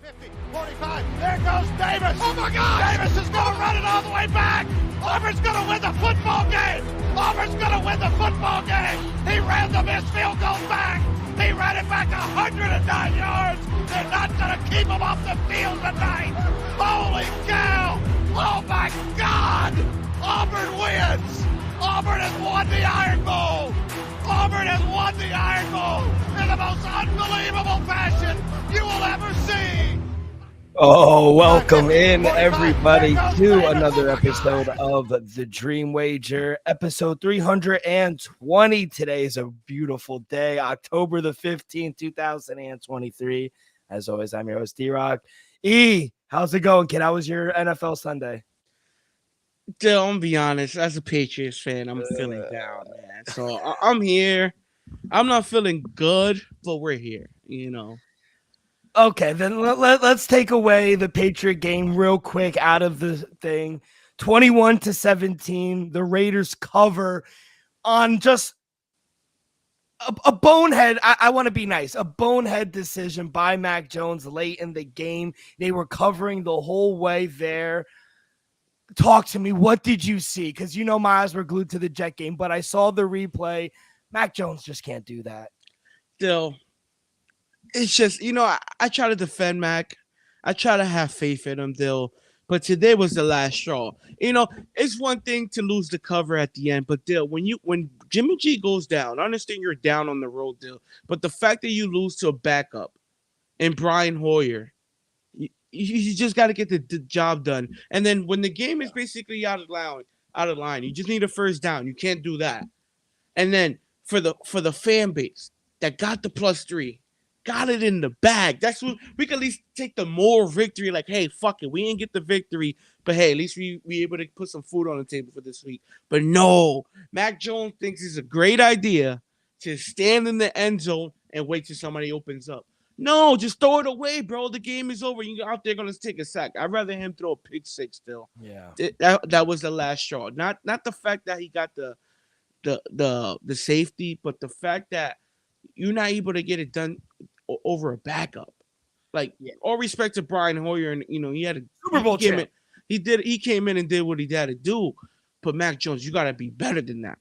50, 45, there goes Davis. Oh my God! Davis is going to run it all the way back. Auburn's going to win the football game. Auburn's going to win the football game. He ran the missed field goal back. He ran it back 109 yards. They're not going to keep him off the field tonight. Holy cow! Oh my God! Auburn wins. Auburn has won the Iron Bowl. Auburn has won the Iron Bowl in the most unbelievable fashion you will ever see. Oh, welcome in, everybody, to another episode of The Dream Wager, episode 320. Today is a beautiful day, October the 15th, 2023. As always, I'm your host, D-Rock. E, how's it going, kid? How was your NFL Sunday? Dill, I'm gonna be honest, as a Patriots fan, I'm feeling down, man. So I'm here. I'm not feeling good, but we're here, you know. Okay, then let's take away the Patriot game real quick out of the thing. 21-17, the Raiders cover on just a bonehead. I want to be nice. A bonehead decision by Mac Jones late in the game. They were covering the whole way there. Talk to me. What did you see? Because you know my eyes were glued to the Jet game, but I saw the replay. Mac Jones just can't do that. Dill, it's just, you know, I try to defend Mac. I try to have faith in him, Dill. But today was the last straw. You know, it's one thing to lose the cover at the end, but Dill, when Jimmy G goes down, I understand you're down on the road, Dill. But the fact that you lose to a backup and Brian Hoyer, you just got to get the job done. And then when the game is basically out of line, you just need a first down. You can't do that. And then for the fan base that got the +3, got it in the bag. That's what we can at least take the moral victory. Like, hey, fuck it, we ain't get the victory, but hey, at least we able to put some food on the table for this week. But no, Mac Jones thinks it's a great idea to stand in the end zone and wait till somebody opens up. No, just throw it away, bro. The game is over. You're out there going to take a sack. I'd rather him throw a pick six still. Yeah. That was the last straw. Not the fact that he got the safety, but the fact that you're not able to get it done over a backup. Like, all respect to Brian Hoyer, and you know, he had a Super Bowl champ. He came in and did what he had to do. But Mac Jones, you got to be better than that.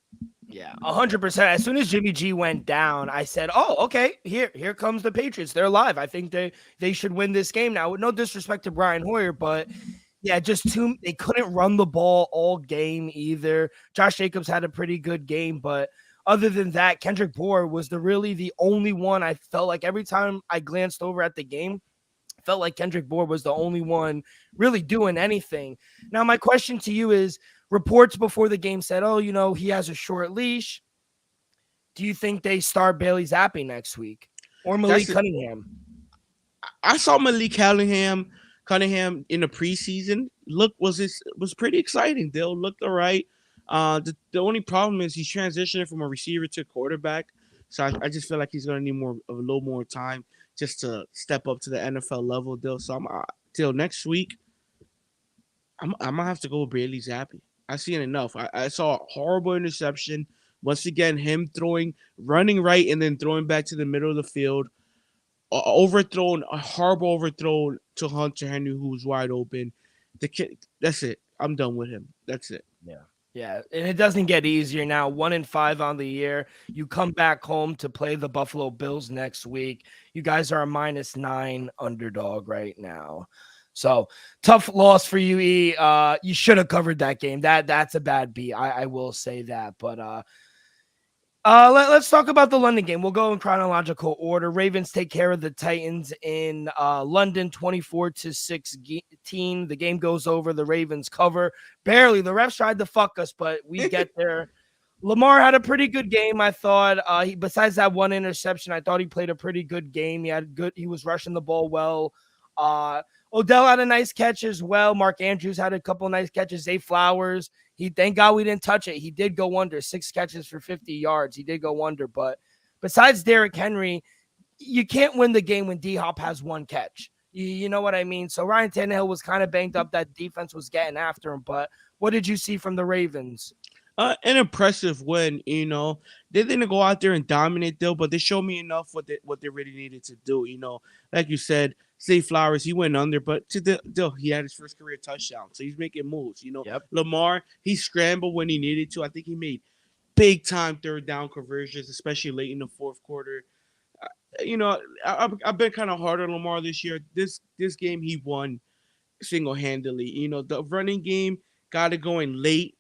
Yeah, 100%. As soon as Jimmy G went down, I said, "Oh, okay, here comes the Patriots. They're live. I think they should win this game now." No disrespect to Brian Hoyer, but yeah, they couldn't run the ball all game either. Josh Jacobs had a pretty good game, but other than that, Kendrick Bourne was really the only one. I felt like every time I glanced over at the game, I felt like Kendrick Bourne was the only one really doing anything. Now, my question to you is, reports before the game said, oh, you know, he has a short leash. Do you think they start Bailey Zappi next week or Malik Cunningham? I saw Malik Cunningham in the preseason. Was pretty exciting. They'll look all right. The only problem is he's transitioning from a receiver to a quarterback. So I just feel like he's going to need a little more time just to step up to the NFL level, Dill. So till next week, I'm going to have to go with Bailey Zappi. I've seen enough. I saw a horrible interception. Once again, him running right and then throwing back to the middle of the field. A horrible overthrow to Hunter Henry, who was wide open. The kid, that's it. I'm done with him. That's it. Yeah, and it doesn't get easier now. 1-5 on the year. You come back home to play the Buffalo Bills next week. You guys are a -9 underdog right now. So tough loss for you, E. You should have covered that game. That's a bad beat. I will say that. But let's talk about the London game. We'll go in chronological order. Ravens take care of the Titans in London, 24-16. The game goes over. The Ravens cover barely. The refs tried to fuck us, but we get there. Lamar had a pretty good game, I thought. Besides that one interception, I thought he played a pretty good game. He was rushing the ball well. Odell had a nice catch as well. Mark Andrews had a couple nice catches. Zay Flowers, thank God we didn't touch it. He did go under 6 catches for 50 yards. He did go under. But besides Derrick Henry, you can't win the game when D-Hop has 1 catch. You know what I mean? So Ryan Tannehill was kind of banged up. That defense was getting after him. But what did you see from the Ravens? An impressive win. They didn't go out there and dominate though, but they showed me enough what they really needed to do. Like you said, Zay Flowers, he went under, but he had his first career touchdown, so he's making moves. Yep. Lamar, he scrambled when he needed to. I think he made big time third down conversions, especially late in the fourth quarter. I've been kind of hard on Lamar this year. This game he won single handedly. The running game got it going late.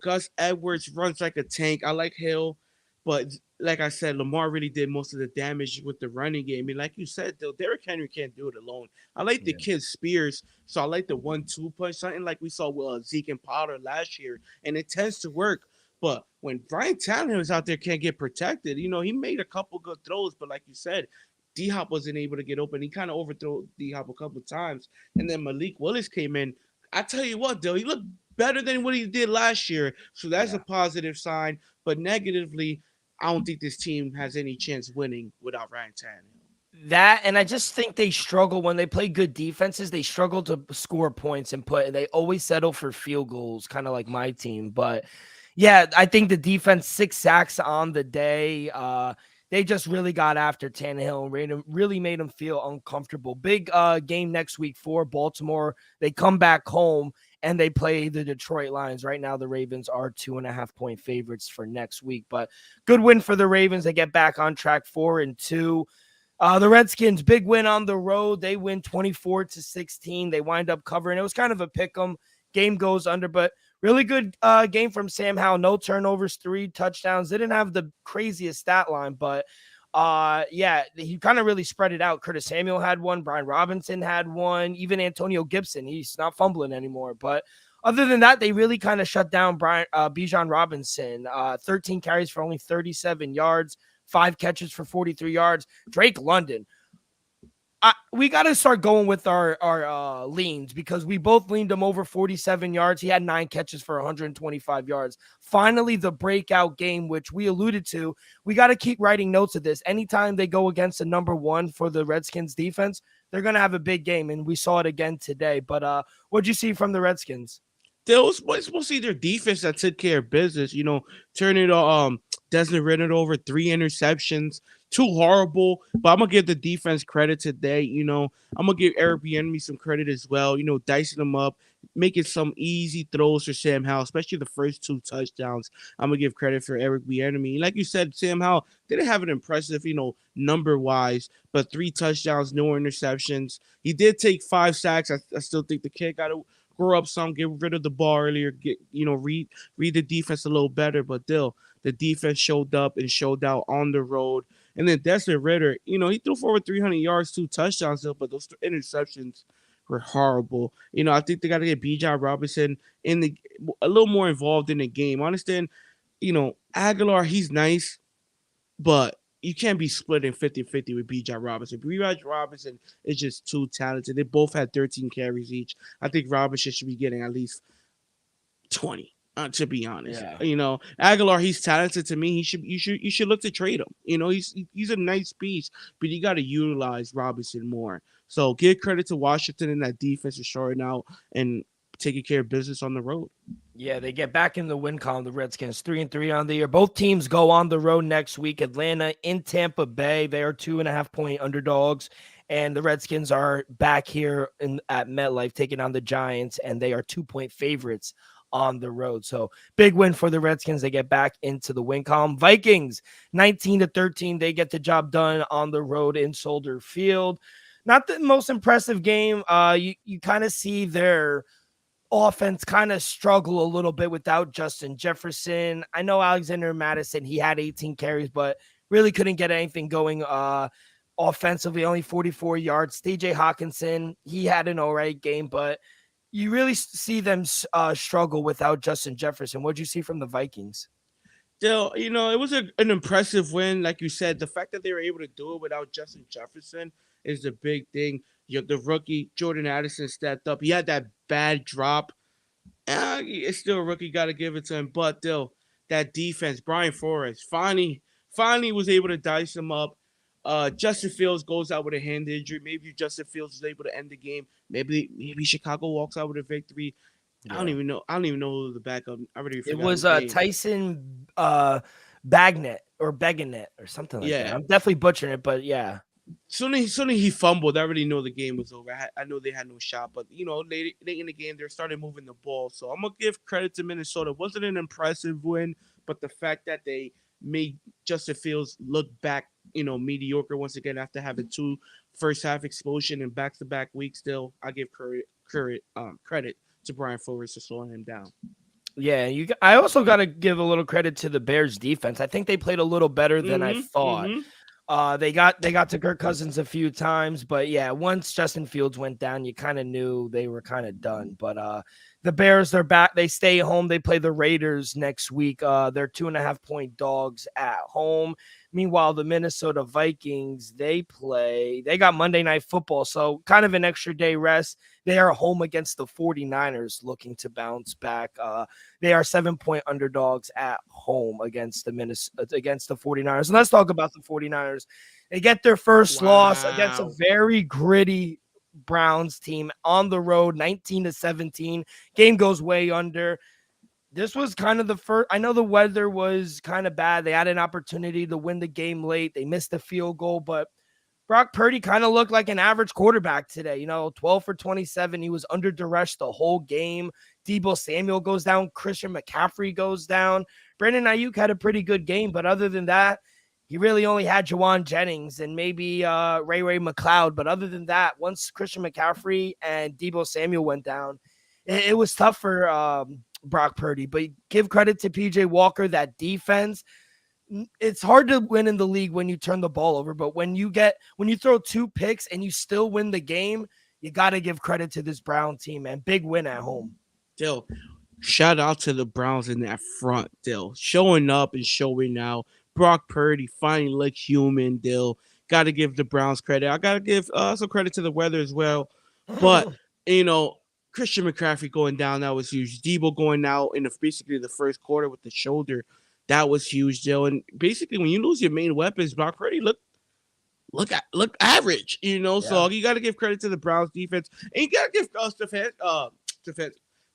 Gus Edwards runs like a tank. I like Hill, but like I said, Lamar really did most of the damage with the running game. And like you said, though, Derrick Henry can't do it alone. I like the Yeah. kid Spears, so I like the 1-2 punch, something like we saw with Zeke and Pollard last year, and it tends to work. But when Brian Tannehill is out there, can't get protected. He made a couple good throws, but like you said, D Hop wasn't able to get open. He kind of overthrew D Hop a couple times, and then Malik Willis came in. I tell you what, though, he looked better than what he did last year, so that's a Yeah. positive sign. But negatively, I don't think this team has any chance winning without Ryan Tannehill. That, and I just think they struggle when they play good defenses. They struggle to score points and they always settle for field goals, kind of like my team. But yeah, I think the defense, 6 sacks on the day. They just really got after Tannehill and really made him feel uncomfortable. Big game next week for Baltimore. They come back home and they play the Detroit Lions. Right now, the Ravens are 2.5-point favorites for next week. But good win for the Ravens. They get back on track 4-2. The Redskins, big win on the road. They win 24-16. They wind up covering. It was kind of a pick 'em. Game goes under, but really good game from Sam Howell. No turnovers, 3 touchdowns. Didn't have the craziest stat line, but yeah, he kind of really spread it out. Curtis Samuel had one. Brian Robinson had one. Even Antonio Gibson. He's not fumbling anymore. But other than that, they really kind of shut down Bijan Robinson. 13 carries for only 37 yards. 5 catches for 43 yards. Drake London. We got to start going with our leans because we both leaned him over 47 yards. He had 9 catches for 125 yards. Finally, the breakout game, which we alluded to. We got to keep writing notes of this. Anytime they go against the number 1 for the Redskins defense, they're going to have a big game, and we saw it again today. But what'd you see from the Redskins? It's mostly their defense that took care of business. Turning Desmond Ritter over 3 interceptions, 2 horrible. But I'm gonna give the defense credit today. I'm gonna give Eric Bieniemy some credit as well. Dicing them up, making some easy throws for Sam Howell, especially the first 2 touchdowns. I'm gonna give credit for Eric Bieniemy. Like you said, Sam Howell didn't have an impressive, number wise, but 3 touchdowns, no interceptions. He did take 5 sacks. I still think the kid got to grow up some, get rid of the ball earlier, read the defense a little better. But still, the defense showed up and showed out on the road. And then Desmond Ritter, he threw for over 300 yards, 2 touchdowns, though, but those interceptions were horrible. I think they got to get Bijan Robinson a little more involved in the game. I understand, Aguilar, he's nice, but you can't be splitting 50-50 with Bijan Robinson. Bijan Robinson is just too talented. They both had 13 carries each. I think Robinson should be getting at least 20. To be honest, Aguilar, he's talented to me. You should look to trade him. He's a nice piece, but you got to utilize Robinson more. So give credit to Washington and that defense for shorting out and taking care of business on the road. Yeah, they get back in the win column. The Redskins 3-3 on the year. Both teams go on the road next week. Atlanta in Tampa Bay. They are 2.5-point underdogs. And the Redskins are back here at MetLife taking on the Giants, and they are 2-point favorites on the road. So big win for the Redskins. They get back into the win column. Vikings 19-13. They get the job done on the road in Soldier Field. Not the most impressive game. You kind of see their offense kind of struggle a little bit without Justin Jefferson. I know Alexander Madison, he had 18 carries, but really couldn't get anything going offensively, only 44 yards. TJ Hawkinson, he had an all right game, but you really see them struggle without Justin Jefferson. What'd you see from the Vikings? Still, it was an impressive win. Like you said, the fact that they were able to do it without Justin Jefferson is the big thing. The rookie, Jordan Addison, stepped up. He had that bad drop. It's still a rookie, got to give it to him. But still, that defense, Brian Flores, finally was able to dice him up. Justin Fields goes out with a hand injury. Maybe Justin Fields is able to end the game. Maybe Chicago walks out with a victory. Yeah. I don't even know who the backup. I already It forgot was his name. Tyson Bagnet or Beganet or something like that. Yeah. I'm definitely butchering it, but yeah. Soon as he fumbled, I already know the game was over. I know they had no shot, but late in the game, they started moving the ball. So I'm gonna give credit to Minnesota. It wasn't an impressive win, but the fact that they made Justin Fields look back, mediocre once again after having two first half explosion in back to back weeks. Still, I give credit to Brian Flores for slowing him down. Yeah, I also got to give a little credit to the Bears defense. I think they played a little better than I thought. Mm-hmm. They got to Kirk Cousins a few times, but yeah, once Justin Fields went down, you kind of knew they were kind of done. But the Bears, they're back. They stay home. They play the Raiders next week. They're 2.5-point dogs at home. Meanwhile, the Minnesota Vikings, they got Monday Night Football, so kind of an extra day rest. They are home against the 49ers looking to bounce back. They are 7-point underdogs at home against the 49ers. And let's talk about the 49ers. They get their first loss against a very gritty Browns team on the road, 19-17. Game goes way under. This was kind of the first. I know the weather was kind of bad. They had an opportunity to win the game late. They missed the field goal, but Brock Purdy kind of looked like an average quarterback today. 12 for 27. He was under duress the whole game. Deebo Samuel goes down. Christian McCaffrey goes down. Brandon Ayuk had a pretty good game, but other than that, he really only had Jawan Jennings and maybe Ray McLeod. But other than that, once Christian McCaffrey and Deebo Samuel went down, it was tough for Brock Purdy. But give credit to PJ Walker, that defense. It's hard to win in the league when you turn the ball over, but when you throw 2 picks and you still win the game, you got to give credit to this Brown team, man. Big win at home. Dill, shout out to the Browns in that front, Dill. Showing up and showing out. Brock Purdy finally looks human, Dill. Got to give the Browns credit. I got to give some credit to the weather as well. But, Christian McCaffrey going down, that was huge. Deebo going out in basically the first quarter with the shoulder, that was huge, Dill. And basically, when you lose your main weapons, Brock Purdy look average, Yeah. So you got to give credit to the Browns defense, and you got to give Stefanski.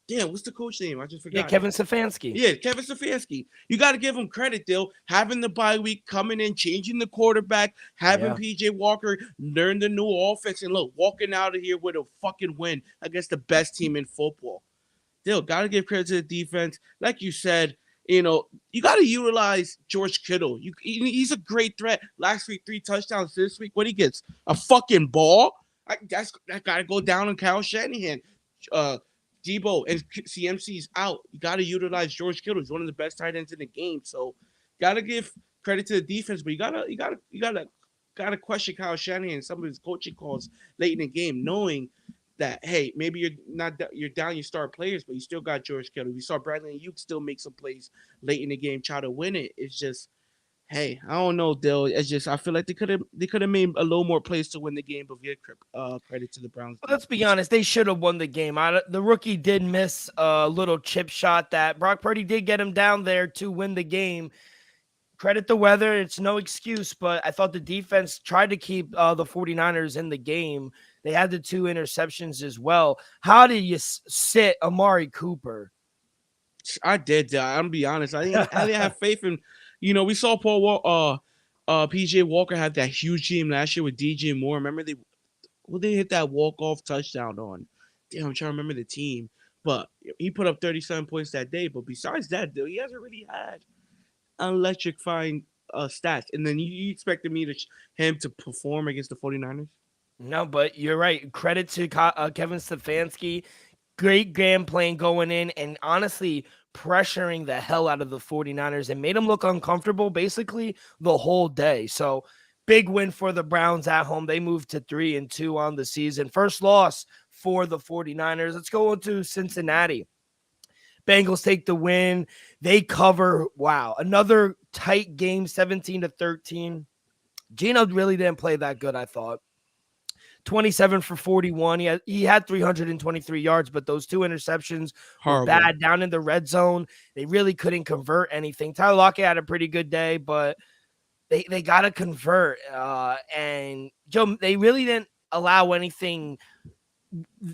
Damn, what's the coach name? I just forgot. Yeah, Kevin Stefanski. Yeah, Kevin Stefanski. You got to give him credit, Dill. Having the bye week, coming in, changing the quarterback, having PJ Walker learn the new offense, and look, walking out of here with a fucking win against the best team in football. Dill, got to give credit to the defense. Like you said, you got to utilize George Kittle. He's a great threat. Last week, 3 touchdowns. This week, what he gets? A fucking ball? That got to go down on Kyle Shanahan. Deebo and CMC's out. You got to utilize George Kittle. He's one of the best tight ends in the game. So, got to give credit to the defense, but you gotta question Kyle Shanahan and some of his coaching calls late in the game, knowing that, hey, maybe you're down your star players, but you still got George Kittle. We saw Bradley Ayuk still make some plays late in the game, try to win it. It's just, hey, I don't know, Dill. It's just I feel like they could have made a little more plays to win the game, but give credit to the Browns. Well, let's be honest, they should have won the game. The rookie did miss a little chip shot that Brock Purdy did get him down there to win the game. Credit the weather. It's no excuse, but I thought the defense tried to keep the 49ers in the game. They had the 2 interceptions as well. How did you sit Amari Cooper? I did. I'm gonna be honest. I didn't have faith in. We saw PJ Walker had that huge game last year with DJ Moore. Remember they hit that walk-off touchdown on. Damn, I'm trying to remember the team, but he put up 37 points that day. But besides that, he hasn't really had electrifying stats. And then you expected him to perform against the 49ers? No, but you're right. Credit to Kevin Stefanski. Great game plan going in and honestly pressuring the hell out of the 49ers and made them look uncomfortable basically the whole day. So big win for the Browns at home. They moved to 3-2 on the season. First loss for the 49ers. Let's go into Cincinnati. Bengals take the win. They cover. Wow. Another tight game, 17-13. Geno really didn't play that good, I thought. 27 for 41. He had 323 yards, but those 2 interceptions were bad down in the red zone. They really couldn't convert anything. Tyler Lockett had a pretty good day, but they got to convert. And Joe, they really didn't allow anything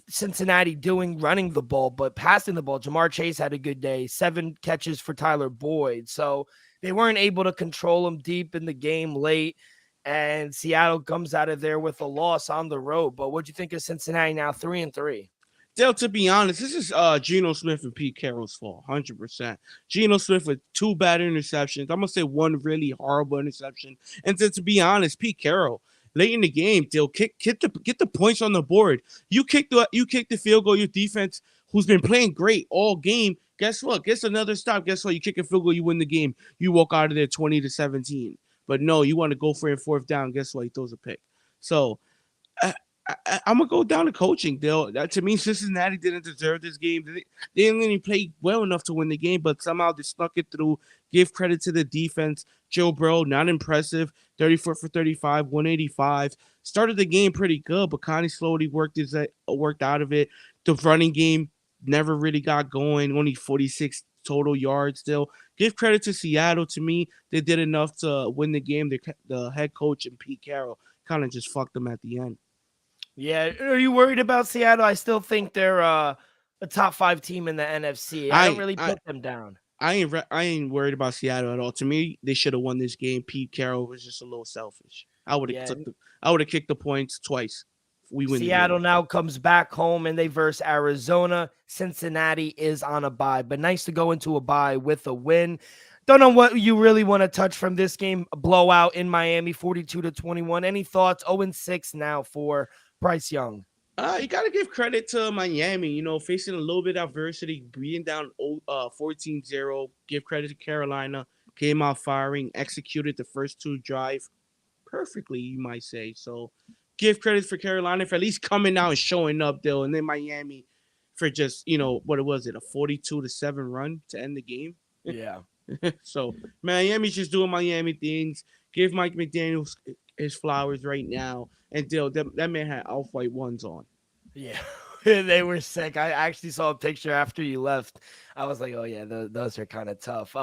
Cincinnati doing running the ball, but passing the ball. Jamar Chase had a good day, 7 catches for Tyler Boyd. So they weren't able to control him deep in the game late. And Seattle comes out of there with a loss on the road. But what'd you think of Cincinnati now 3-3? Dale, to be honest, this is Geno Smith and Pete Carroll's fault, 100%. Geno Smith with 2 bad interceptions. I'm gonna say 1 really horrible interception. And to be honest, Pete Carroll late in the game, Dale, get the points on the board. You kick the field goal. Your defense, who's been playing great all game, guess what? Gets another stop. Guess what? You kick a field goal, you win the game. You walk out of there 20-17. But no, you want to go for it 4th down. Guess what? He throws a pick. So. I'm gonna go down to coaching, Dale. To me, Cincinnati didn't deserve this game. They didn't really play well enough to win the game, but somehow they snuck it through. Give credit to the defense. Joe Burrow, not impressive. 34 for 35, 185. Started the game pretty good, but kind of slowly worked out of it. The running game never really got going. Only 46 total yards. Still, give credit to Seattle. To me, they did enough to win the game. The head coach and Pete Carroll kind of just fucked them at the end. Yeah, are you worried about Seattle? I still think they're a top 5 team in the NFC. I don't really put them down. I ain't worried about Seattle at all. To me, they should have won this game. Pete Carroll was just a little selfish. I would have kicked the points twice. We win. Seattle now comes back home and they verse Arizona. Cincinnati is on a bye, but nice to go into a bye with a win. Don't know what you really want to touch from this game. A blowout in Miami, 42-21. Any thoughts? 0-6 now for Bryce Young. You got to give credit to Miami, facing a little bit of adversity, being down 14-0. Give credit to Carolina. Came out firing, executed the first 2 drives perfectly, you might say. So give credit for Carolina for at least coming out and showing up, though. And then Miami for just, what was it, a 42-7 run to end the game? Yeah. So Miami's just doing Miami things. Give Mike McDaniel his flowers right now. And Dale, that man had off-white ones on. Yeah, they were sick. I actually saw a picture after you left. I was like, oh, yeah, those are kind of tough.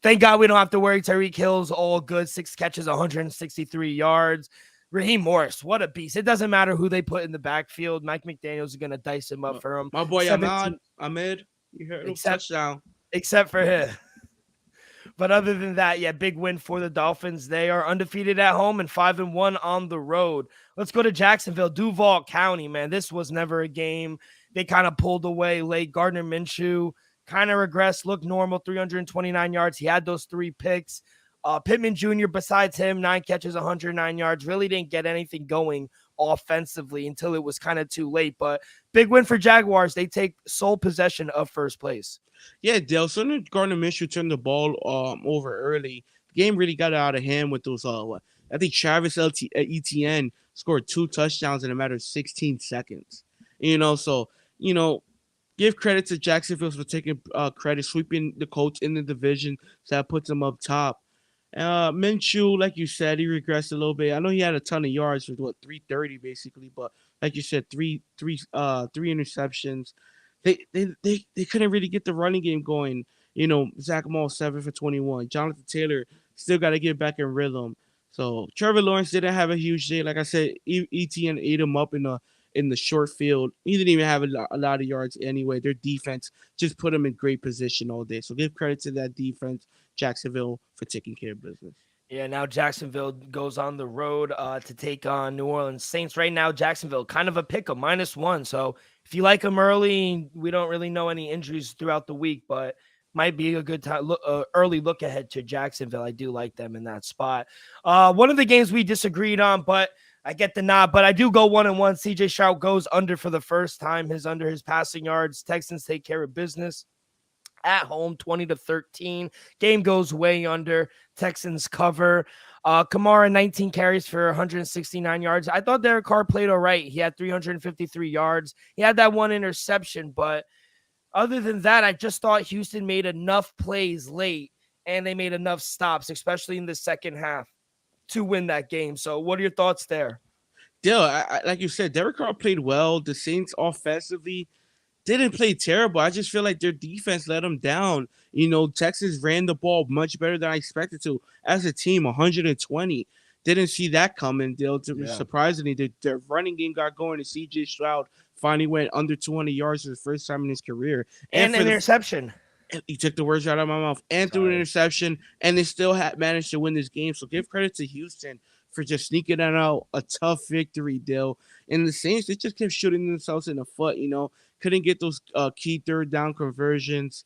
Thank God we don't have to worry. Tyreek Hill's all good. 6 catches, 163 yards. Raheem Morris, what a beast. It doesn't matter who they put in the backfield. Mike McDaniels is going to dice him up for him. My boy Ahmed, you heard him touchdown. Except for him. But other than that, yeah, big win for the Dolphins. They are undefeated at home and 5-1 on the road. Let's go to Jacksonville, Duval County, man. This was never a game. They kind of pulled away late. Gardner Minshew kind of regressed, looked normal, 329 yards. He had those 3 picks. Pittman Jr., besides him, 9 catches, 109 yards. Really didn't get anything going offensively until it was kind of too late. But big win for Jaguars. They take sole possession of first place. Yeah, Dale. So then Gardner Minshew turned the ball over early. The game really got out of hand with those. I think Travis Etienne scored 2 touchdowns in a matter of 16 seconds. So give credit to Jacksonville for taking credit, sweeping the Colts in the division. So that puts them up top. Minshew, like you said, he regressed a little bit. I know he had a ton of yards for 330 basically, but like you said, three interceptions. They couldn't really get the running game going. Zach Moss 7 for 21. Jonathan Taylor still got to get back in rhythm. So Trevor Lawrence didn't have a huge day. Like I said, ETN ate him up in the short field. He didn't even have a lot of yards anyway. Their defense just put him in great position all day. So give credit to that defense, Jacksonville, for taking care of business. Yeah, now Jacksonville goes on the road to take on New Orleans Saints. Right now, Jacksonville, kind of a pick, a -1. So if you like them early, we don't really know any injuries throughout the week, but might be a good time, early look ahead to Jacksonville. I do like them in that spot. One of the games we disagreed on, but I get the nod, but I do go 1-1. CJ Stroud goes under for the first time, under his passing yards. Texans take care of business at home, 20-13. Game goes way under. Texans cover. Kamara, 19 carries for 169 yards. I thought Derek Carr played all right. He had 353 yards. He had that 1 interception, but other than that, I just thought Houston made enough plays late, and they made enough stops, especially in the second half, to win that game. So what are your thoughts there? Dale, like you said, Derek Carr played well. The Saints offensively didn't play terrible. I just feel like their defense let them down. Texas ran the ball much better than I expected to. As a team, 120. Didn't see that coming, Dill. Yeah. Surprisingly, their running game got going, and C.J. Stroud finally went under 200 yards for the first time in his career. And For an interception. he took the words right out of my mouth and threw an interception, and they still managed to win this game. So give credit to Houston for just sneaking out a tough victory, Dill. And the Saints, they just kept shooting themselves in the foot, couldn't get those key third down conversions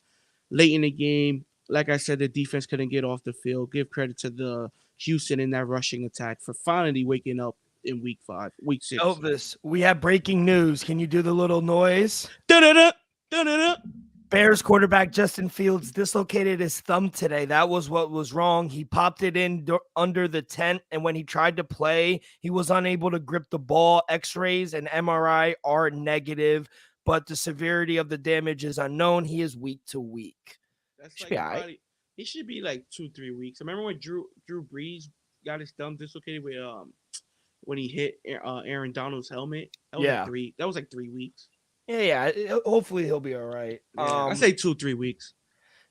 late in the game. Like I said, the defense couldn't get off the field. Give credit to the Houston in that rushing attack for finally waking up in week 6. Elvis, we have breaking news. Can you do the little noise? Da-da-da, da-da-da. Bears quarterback Justin Fields dislocated his thumb today. That was what was wrong. He popped it in under the tent, and when he tried to play, he was unable to grip the ball. X-rays and MRI are negative, but the severity of the damage is unknown. He is week to week. That's should like he should be like 2-3 weeks. I remember when Drew Brees got his thumb dislocated with when he hit Aaron Donald's helmet. That was like 3 weeks. Yeah. Hopefully he'll be all right. Yeah, I say 2-3 weeks.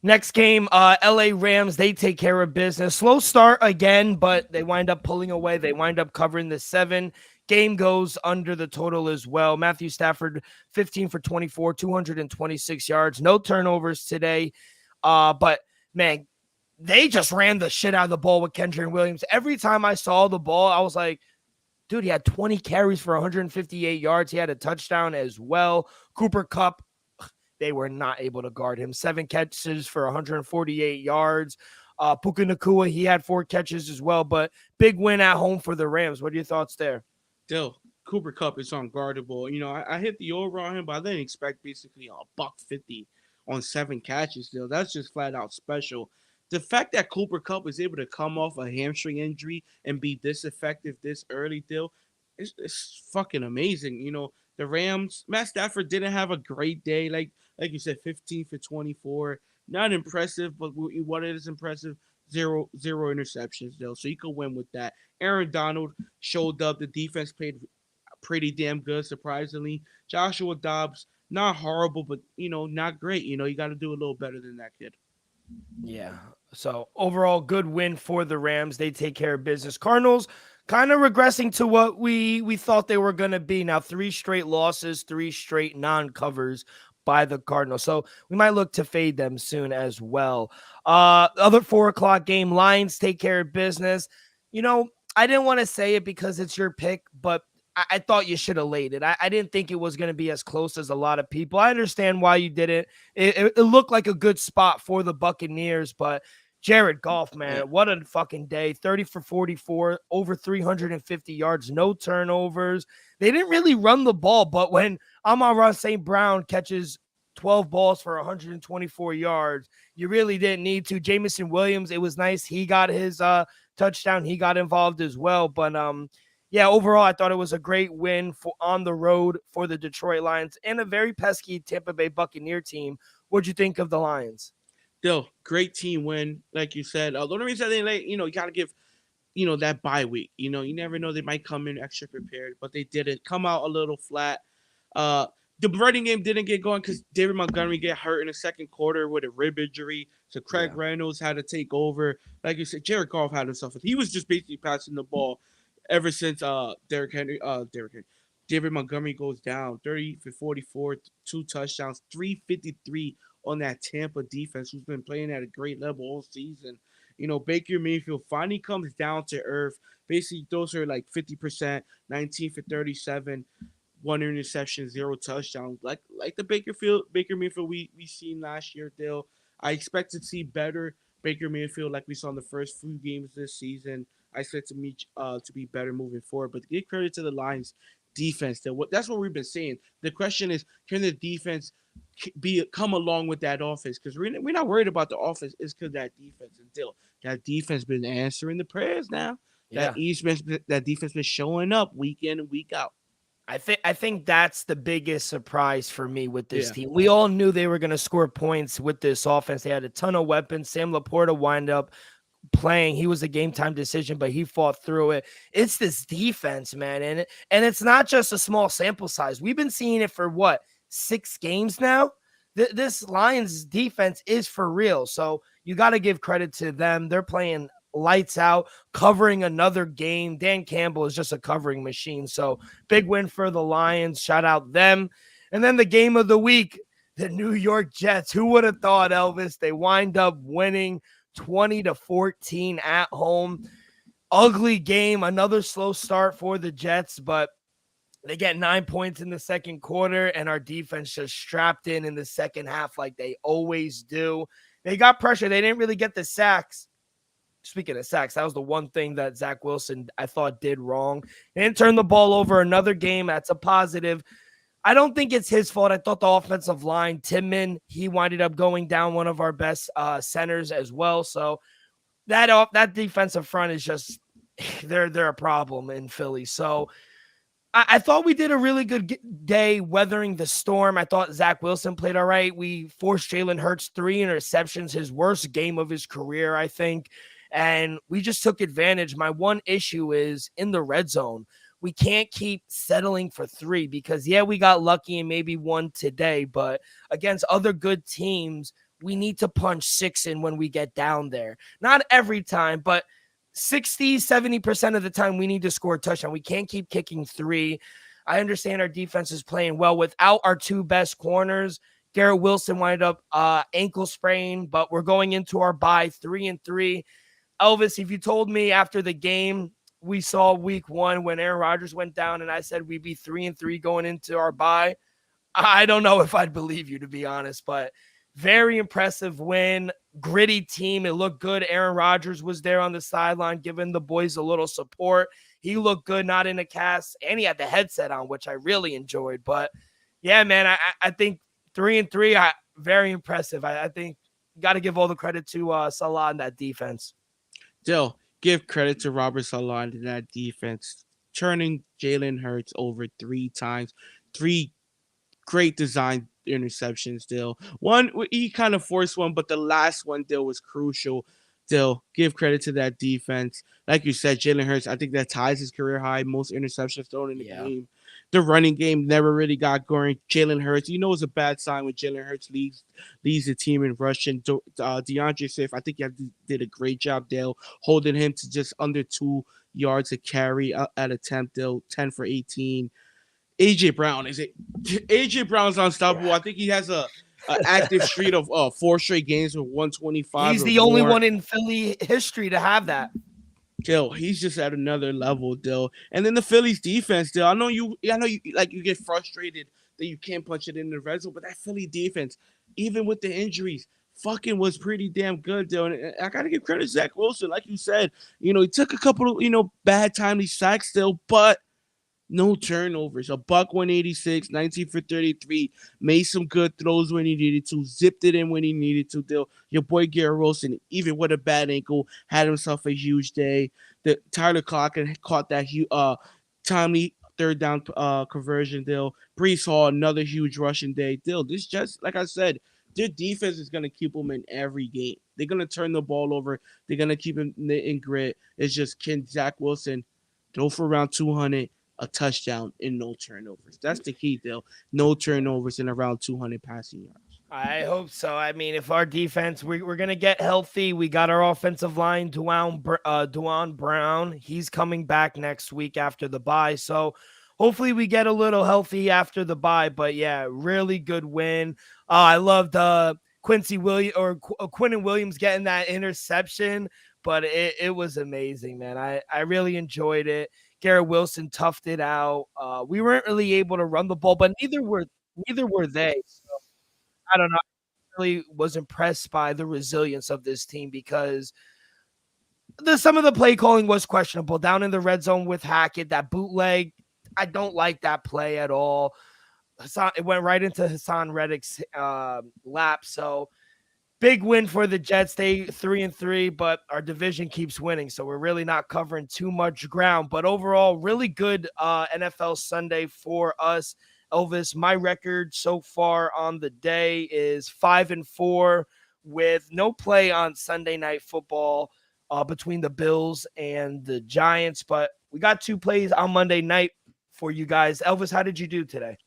Next game, LA Rams, they take care of business. Slow start again, but they wind up pulling away. They wind up covering the 7. Game goes under the total as well. Matthew Stafford, 15 for 24, 226 yards. No turnovers today. But, man, they just ran the shit out of the ball with Kendrick Williams. Every time I saw the ball, I was like, dude, he had 20 carries for 158 yards. He had a touchdown as well. Cooper Kupp, they were not able to guard him. 7 catches for 148 yards. Puka Nacua, he had 4 catches as well. But big win at home for the Rams. What are your thoughts there? Still, Cooper Kupp is unguardable. I hit the over on him, but I didn't expect basically $150 on 7 catches. Still, that's just flat out special. The fact that Cooper Kupp was able to come off a hamstring injury and be this effective this early, Dill, it's fucking amazing. The Rams, Matt Stafford didn't have a great day. Like you said, 15 for 24. Not impressive, but what is impressive, zero interceptions, Dill. So you could win with that. Aaron Donald showed up. The defense played pretty damn good, surprisingly. Joshua Dobbs, not horrible, but, not great. You got to do a little better than that kid. Yeah. So overall, good win for the Rams. They take care of business. Cardinals kind of regressing to what we thought they were going to be. Now, 3 straight losses, 3 straight non-covers by the Cardinals. So we might look to fade them soon as well. Other 4:00 game, Lions take care of business. I didn't want to say it because it's your pick, but I thought you should have laid it. I didn't think it was going to be as close as a lot of people. I understand why you did it. It looked like a good spot for the Buccaneers, but Jared Goff, man, what a fucking day. 30 for 44, over 350 yards, no turnovers. They didn't really run the ball, but when Amon-Ra St. Brown catches 12 balls for 124 yards, you really didn't need to. Jameson Williams, it was nice. He got his touchdown. He got involved as well, but yeah, overall, I thought it was a great win on the road for the Detroit Lions and a very pesky Tampa Bay Buccaneer team. What'd you think of the Lions? Still, great team win, like you said. The only reason they late, you got to give, that bye week. You never know, they might come in extra prepared, but they didn't come out a little flat. The running game didn't get going because David Montgomery get hurt in the second quarter with a rib injury. So Craig Reynolds had to take over. Like you said, Jared Goff had himself. He was just basically passing the ball ever since David Montgomery goes down. 30 for 44, 2 touchdowns, 353 on that Tampa defense, who's been playing at a great level all season. Baker Mayfield finally comes down to earth. Basically, those are like 50%, 19 for 37, 1 interception, 0 touchdowns. Like the Baker Mayfield we seen last year, Dale. I expect to see better Baker Mayfield like we saw in the first few games this season. I expect to be better moving forward. But give credit to the Lions defense. That's what we've been saying. The question is, can the defense come along with that offense? Because we're not worried about the offense. It's because that defense. Until that defense been answering the prayers now. Yeah. That defense been showing up week in and week out. I think that's the biggest surprise for me with this team. We all knew they were going to score points with this offense. They had a ton of weapons. Sam Laporta wind up playing. He was a game time decision, but he fought through it. It's this defense, man. And it's not just a small sample size. We've been seeing it for 6 games now. This Lions defense is for real. So you got to give credit to them. They're playing lights out, covering another game. Dan Campbell is just a covering machine. So big win for the Lions. Shout out them. And then the game of the week, the New York Jets. Who would have thought, Elvis? They wind up winning 20-14 at home. Ugly game, another slow start for the Jets, but they get 9 points in the second quarter, and our defense just strapped in the second half like they always do. They got pressure. They didn't really get the sacks. Speaking of sacks, that was the one thing that Zach Wilson, I thought, did wrong. They didn't turn the ball over another game. That's a positive. I don't think it's his fault. I thought the offensive line, Timmon, he winded up going down, one of our best centers as well. So that defensive front is just they're a problem in Philly. So I thought we did a really good day weathering the storm. I thought Zach Wilson played all right. We forced Jalen Hurts 3 interceptions, his worst game of his career, I think. And we just took advantage. My one issue is in the red zone. We can't keep settling for 3 because, yeah, we got lucky and maybe 1 today. But against other good teams, we need to punch 6 in when we get down there. Not every time, but 60-70% of the time we need to score a touchdown. We can't keep kicking 3. I understand our defense is playing well without our 2 best corners. Garrett Wilson wound up ankle sprain, but we're going into our bye 3-3. Elvis, if you told me after the game we saw week 1 when Aaron Rodgers went down and I said we'd be 3-3 going into our bye, I don't know if I'd believe you, to be honest, but very impressive win. Gritty team. It looked good. Aaron Rodgers was there on the sideline, giving the boys a little support. He looked good, not in a cast, and he had the headset on, which I really enjoyed. But yeah, man, I think 3-3, very impressive. I think you got to give all the credit to Salah and that defense. Still, give credit to Robert Saleh and that defense, turning Jalen Hurts over 3 times. 3 great design interceptions. Still, one he kind of forced one, but the last one there was crucial. Still, give credit to that defense. Like you said, Jalen Hurts, I think that ties his career high, most interceptions thrown in the game. The running game never really got going. Jalen Hurts, it's a bad sign when Jalen Hurts leads the team in rushing. DeAndre Swift, I think he did a great job, Dale, holding him to just under 2 yards a carry at attempt, Dale, 10 for 18. AJ Brown, AJ Brown's unstoppable. Yeah. I think he has a active streak of 4 straight games with 125. He's the only one in Philly history to have that. Dill, he's just at another level, Dill. And then the Phillies defense, Dill. I know you get frustrated that you can't punch it in the red zone, but that Philly defense, even with the injuries, fucking was pretty damn good, Dill. And I gotta give credit to Zach Wilson, like you said. He took a couple of bad timely sacks still, but no turnovers. A buck 186, 19 for 33. Made some good throws when he needed to. Zipped it in when he needed to. Dill. Your boy Garrett Wilson, even with a bad ankle, had himself a huge day. The Tyler Clocken caught that timely third down conversion. Dill. Breece Hall, another huge rushing day. Dill. This just, like I said, their defense is going to keep them in every game. They're going to turn the ball over. They're going to keep him in grit. It's just, can Zach Wilson throw for around 200? A touchdown and no turnovers. That's the key, Dill. No turnovers and around 200 passing yards. I hope so. I mean, if our defense, we're going to get healthy. We got our offensive line, Duane Brown. He's coming back next week after the bye. So hopefully we get a little healthy after the bye. But yeah, really good win. I loved Quinnen Williams getting that interception, but it was amazing, man. I really enjoyed it. Garrett Wilson toughed it out. We weren't really able to run the ball, but neither were they. So, I don't know. I really was impressed by the resilience of this team because some of the play calling was questionable. Down in the red zone with Hackett, that bootleg, I don't like that play at all. It went right into Hassan Reddick's lap. So big win for the Jets. They 3-3, but our division keeps winning, so we're really not covering too much ground. But overall, really good NFL Sunday for us. Elvis, my record so far on the day is 5-4 with no play on Sunday Night Football between the Bills and the Giants. But we got 2 plays on Monday night for you guys. Elvis, how did you do today?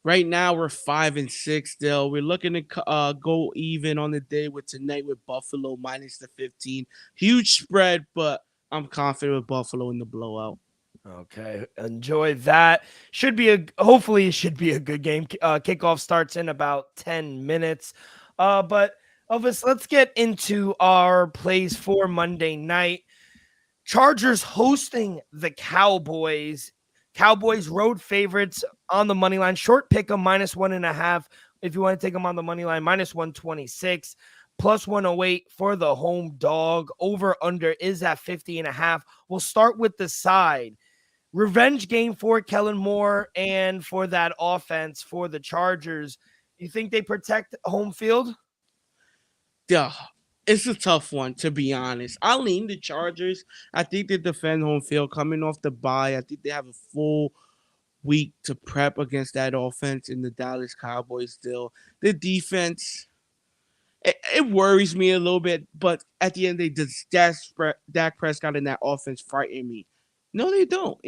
Right now we're 5-6 still. We're looking to go even on the day with tonight with Buffalo minus the 15. Huge spread, but I'm confident with Buffalo in the blowout. Okay, enjoy that. Hopefully it should be a good game. Kickoff starts in about 10 minutes. But Elvis, let's get into our plays for Monday night. Chargers hosting the Cowboys. Cowboys road favorites on the money line. Short pick 'em -1.5. If you want to take them on the money line, -126, +108 for the home dog. Over under is at 50.5. We'll start with the side. Revenge game for Kellen Moore and for that offense for the Chargers. You think they protect home field? Yeah, it's a tough one to be honest. I lean the Chargers. I think they defend home field coming off the bye. I think they have a full week to prep against that offense in the Dallas Cowboys still. The defense, it worries me a little bit, but at the end they just Dak Prescott and that offense frighten me. No, they don't.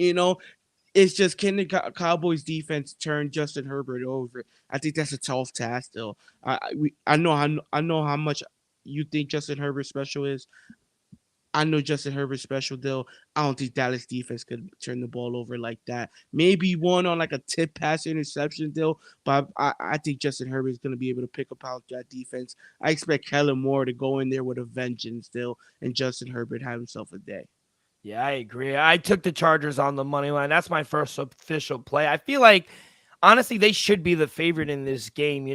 It's just can the Cowboys defense turn Justin Herbert over? I think that's a tough task. Still, I know how much you think Justin Herbert special is. I know Justin Herbert's special. Though I don't think Dallas defense could turn the ball over like that. Maybe one on like a tip pass interception deal, but I think Justin Herbert is going to be able to pick up out that defense. I expect Kellen Moore to go in there with a vengeance still, and Justin Herbert have himself a day. Yeah, I agree. I took the Chargers on the money line. That's my first official play. I feel like, honestly, they should be the favorite in this game,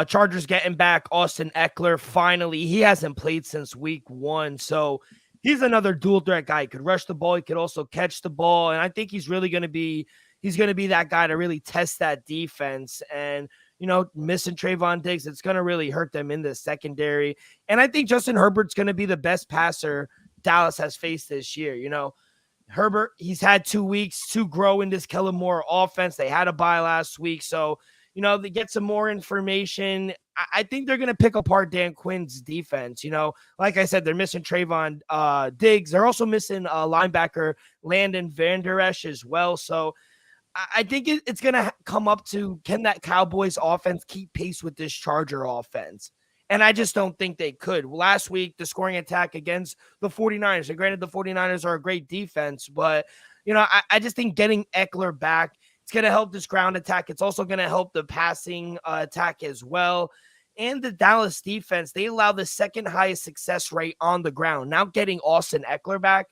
Chargers getting back Austin Eckler finally. He hasn't played since week 1, so he's another dual threat guy. He could rush the ball, he could also catch the ball, and I think he's going to be that guy to really test that defense. And missing Trayvon Diggs, it's going to really hurt them in the secondary. And I think Justin Herbert's going to be the best passer Dallas has faced this year. Herbert, he's had 2 weeks to grow in this Kellen Moore offense. They had a bye last week, so they get some more information. I think they're going to pick apart Dan Quinn's defense. Like I said, they're missing Trayvon Diggs. They're also missing linebacker Landon Vander Esch as well. So I think it's going to come up to, can that Cowboys offense keep pace with this Charger offense? And I just don't think they could. Last week, the scoring attack against the 49ers, and granted the 49ers are a great defense, but, I just think getting Eckler back, it's going to help this ground attack. It's also going to help the passing attack as well. And the Dallas defense, they allow the second highest success rate on the ground. Now getting Austin Eckler back,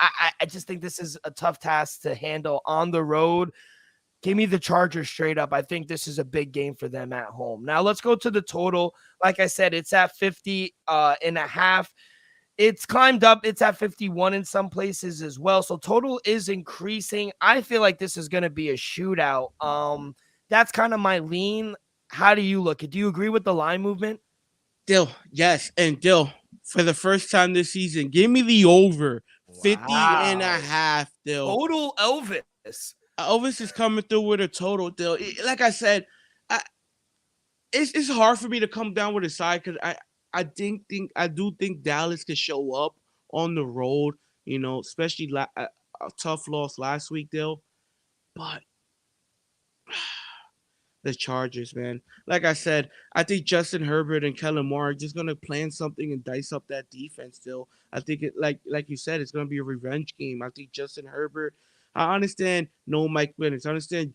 I just think this is a tough task to handle on the road. Give me the Chargers straight up. I think this is a big game for them at home. Now let's go to the total. Like I said, it's at 50.5. It's climbed up. It's at 51 in some places as well. So total is increasing. I feel like this is going to be a shootout. That's kind of my lean. How do you look at? Do you agree with the line movement? Dill, yes. And Dill, for the first time this season, give me the over 50.5. Dill. Total Elvis. Elvis is coming through with a total deal. Like I said, it's hard for me to come down with a side because I do think Dallas could show up on the road. Especially a tough loss last week, Dill. But the Chargers, man. Like I said, I think Justin Herbert and Kellen Moore are just gonna plan something and dice up that defense. Still, I think it like you said, it's gonna be a revenge game. I think Justin Herbert. I understand no Mike Williams. I understand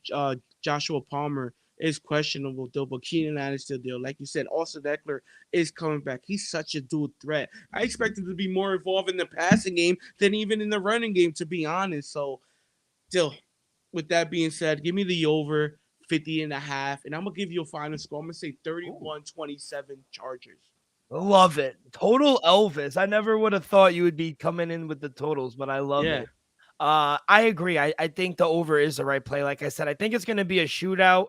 Joshua Palmer is questionable, though, but Keenan Allen is still there. Like you said, Austin Eckler is coming back. He's such a dual threat. I expect him to be more involved in the passing game than even in the running game, to be honest. So, still, with that being said, give me the over 50.5, and I'm going to give you a final score. I'm going to say 31-27 Chargers. Love it. Total Elvis. I never would have thought you would be coming in with the totals, but I love it. I agree. I think the over is the right play. Like I said, I think it's going to be a shootout.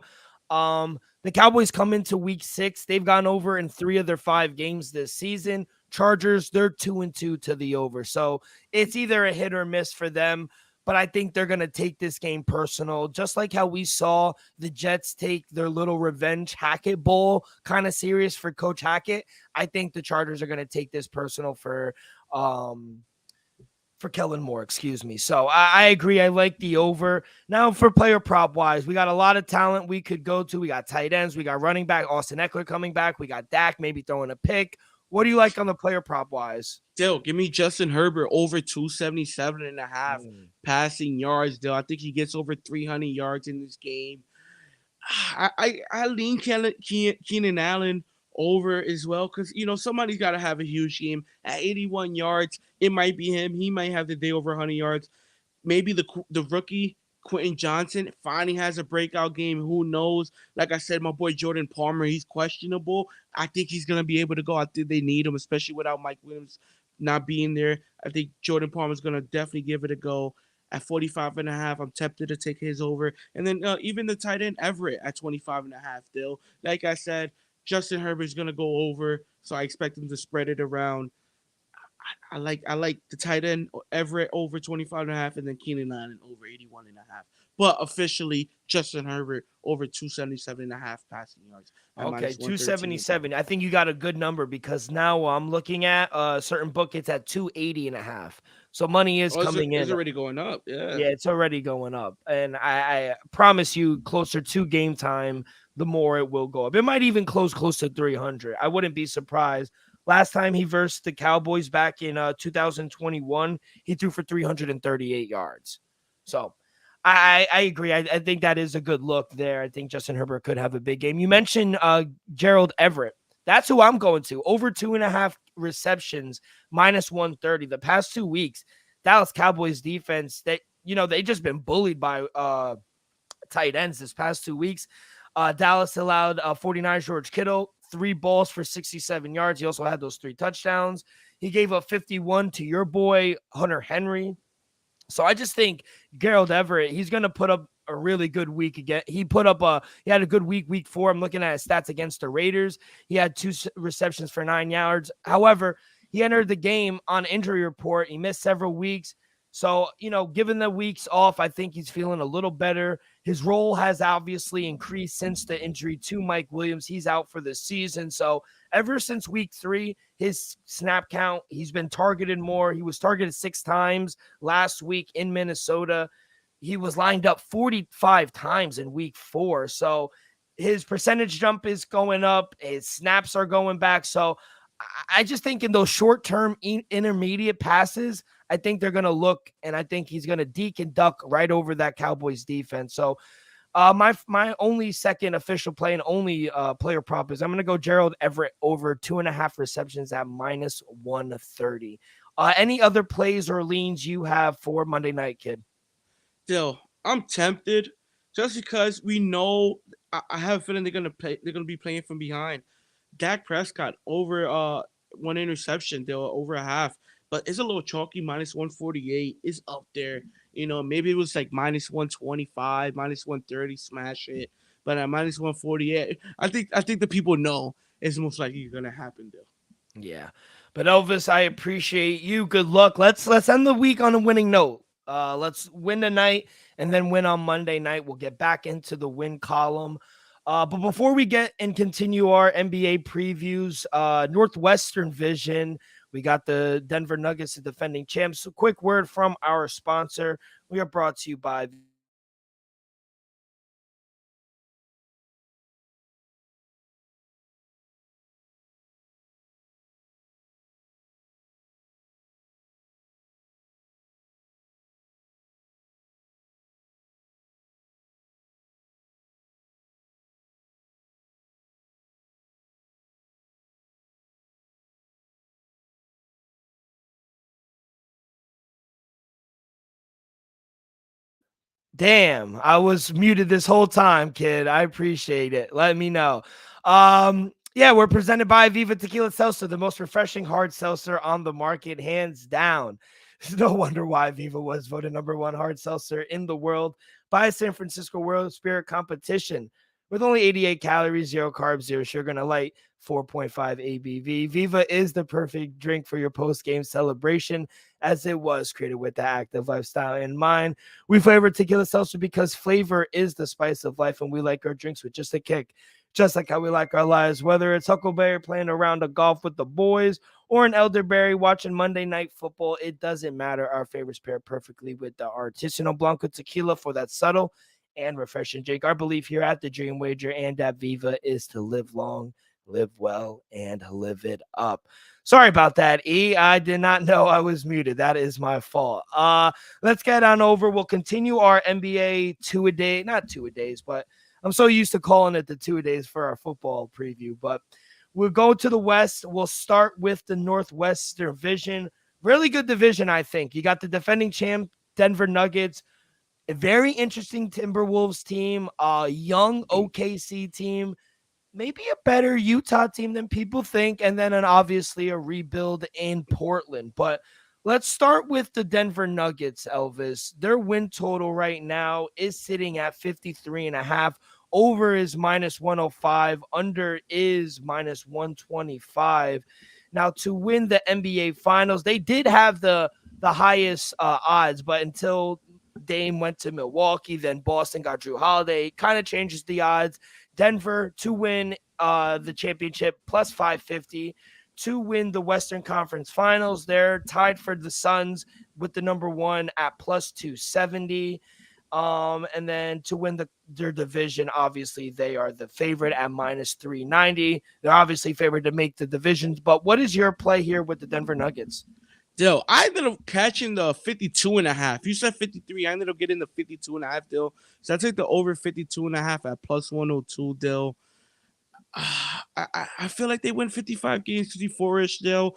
The Cowboys come into week 6. They've gone over in 3 of their 5 games this season. Chargers, they're 2-2 to the over. So it's either a hit or miss for them. But I think they're going to take this game personal, just like how we saw the Jets take their little revenge Hackett Bowl kind of serious for Coach Hackett. I think the Chargers are going to take this personal for For Kellen Moore, excuse me. So I agree. I like the over. Now for player prop wise, we got a lot of talent we could go to. We got tight ends. We got running back Austin Eckler coming back. We got Dak maybe throwing a pick. What do you like on the player prop wise? Still, give me Justin Herbert over 277.5 passing yards. Still, I think he gets over 300 yards in this game. I lean Keenan Allen over as well because somebody's got to have a huge game at 81 yards. It might be him. He might have the day over 100 yards. Maybe the rookie Quentin Johnson finally has a breakout game. Who knows? Like I said, my boy Jordan Palmer, he's questionable. I think he's gonna be able to go. I think they need him, especially without Mike Williams not being there. I think Jordan Palmer's gonna definitely give it a go. At 45.5, I'm tempted to take his over. And then even the tight end Everett at 25.5. Still, like I said, Justin Herbert's gonna go over, so I expect him to spread it around. I like the tight end Everett over 25.5, and then Keenan Allen over 81.5. But officially, Justin Herbert over 277.5 passing yards. Okay, 277. I think you got a good number because now I'm looking at a certain book. It's at 280.5. So money is coming in. It's already going up. Yeah, it's already going up. And I promise you, closer to game time, the more it will go up. It might even close to 300. I wouldn't be surprised. Last time he versed the Cowboys back in 2021, he threw for 338 yards. So I agree. I think that is a good look there. I think Justin Herbert could have a big game. You mentioned Gerald Everett. That's who I'm going to. Over 2.5 receptions, minus 130. The past 2 weeks, Dallas Cowboys defense, they just been bullied by tight ends this past 2 weeks. Dallas allowed 49 George Kittle 3 balls for 67 yards. He also had those 3 touchdowns. He gave up 51 to your boy, Hunter Henry. So I just think Gerald Everett, he's going to put up a really good week again. He had a good week 4. I'm looking at his stats against the Raiders. He had 2 receptions for 9 yards. However, he entered the game on injury report. He missed several weeks. So, given the weeks off, I think he's feeling a little better. His role has obviously increased since the injury to Mike Williams. He's out for the season. So ever since week 3, his snap count, he's been targeted more. He was targeted 6 times last week in Minnesota. He was lined up 45 times in week 4. So his percentage jump is going up. His snaps are going back. So I just think in those short-term intermediate passes, I think they're going to look, and I think he's going to deke and duck right over that Cowboys defense. So my only second official play and only player prop is I'm going to go Gerald Everett over 2.5 receptions at minus 130. Any other plays or leans you have for Monday night, kid? Still, I'm tempted just because we know I have a feeling they're gonna be playing from behind. Dak Prescott over 1 interception, they were over a half, but it's a little chalky. Minus 148 is up there. Maybe it was like minus 125, minus 130, smash it. But at minus 148, I think the people know it's most likely gonna happen though. Yeah, but Elvis, I appreciate you. Good luck. Let's end the week on a winning note. Let's win tonight and then win on Monday night. We'll get back into the win column. But before we get and continue our NBA previews, Northwestern Vision, we got the Denver Nuggets, the defending champs. So quick word from our sponsor. We are brought to you by Damn, I was muted this whole time, kid. I appreciate it. Let me know. Yeah, we're presented by Viva Tequila Seltzer, the most refreshing hard seltzer on the market, hands down. It's no wonder why Viva was voted #1 hard seltzer in the world by San Francisco World Spirit Competition. With only 88 calories, 0 carbs, 0 sugar, and a light 4.5 ABV, Viva is the perfect drink for your post-game celebration, as it was created with the active lifestyle in mind. We flavor tequila seltzer because flavor is the spice of life, and we like our drinks with just a kick. just like how we like our lives, whether it's Huckleberry playing a round of golf with the boys or an elderberry watching Monday Night Football. It doesn't matter. Our favorites pair perfectly with the Artisanal Blanco Tequila for that subtle and refreshing drink. Our belief here at the Dream Wager and at Viva is to live long, live well, and live it up. Sorry about that, E. I did not know I was muted. That is my fault. Let's get on over. We'll continue our NBA two-a-day, not two-a-days, but I'm so used to calling it the two-a-days for our football preview. But we'll go to the West. We'll start with the Northwest Division. Really good division, I think. You got the defending champ, Denver Nuggets, a very interesting Timberwolves team, a young OKC team, maybe a better Utah team than people think, and then obviously a rebuild in Portland. But let's start with the Denver Nuggets, Elvis. Their win total right now is sitting at 53.5. Over is -105. Under is -125. Now, to win the NBA Finals, they did have the highest odds, but until Dame went to Milwaukee, then Boston got Drew Holiday, it kind of changes the odds. Denver to win the championship plus 550. To win the Western Conference Finals, they're tied for the Suns with the number one at plus 270. And then to win their division, obviously they are the favorite at minus 390. They're obviously favored to make the divisions. But what is your play here with the Denver Nuggets? Dill, I ended up catching the 52.5. You said 53. I ended up getting the 52.5, Dill. So I took the over 52.5 at plus 102, Dill. I feel like they win 55 games, 54-ish, Dill.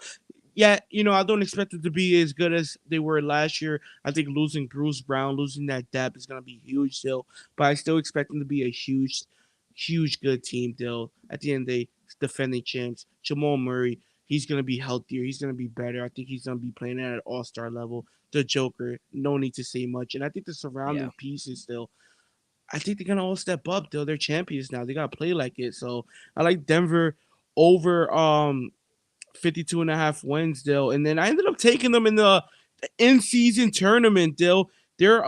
Yeah, I don't expect them to be as good as they were last year. I think losing Bruce Brown, losing that depth is going to be huge, Dill. But I still expect them to be a huge, huge good team, Dill. At the end of the day, defending champs. Jamal Murray, he's going to be healthier. He's going to be better. I think he's going to be playing at an all-star level. The Joker, no need to say much. And I think the surrounding pieces still, I think they're going to all step up. They're champions now. They got to play like it. So I like Denver over 52.5 wins, Dill. And then I ended up taking them in the in-season tournament, Dill. They're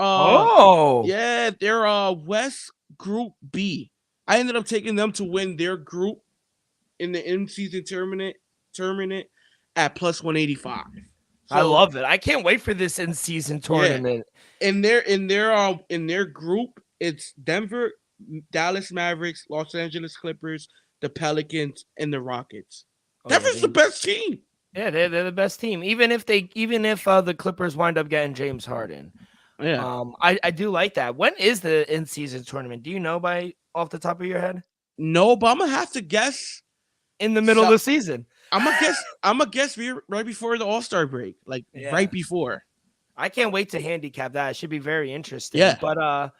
they're West Group B. I ended up taking them to win their group in the in-season tournament at plus 185. So, I love it. I can't wait for this in-season tournament. Yeah. In their group, it's Denver, Dallas Mavericks, Los Angeles Clippers, the Pelicans, and the Rockets. Denver's the best team. Yeah, they're the best team. Even if the Clippers wind up getting James Harden. Yeah. I do like that. When is the in-season tournament? Do you know off the top of your head? No, but I'm gonna have to guess in the middle of the season. I'm gonna guess right before the All-Star break, right before. I can't wait to handicap that. It should be very interesting. Yeah. But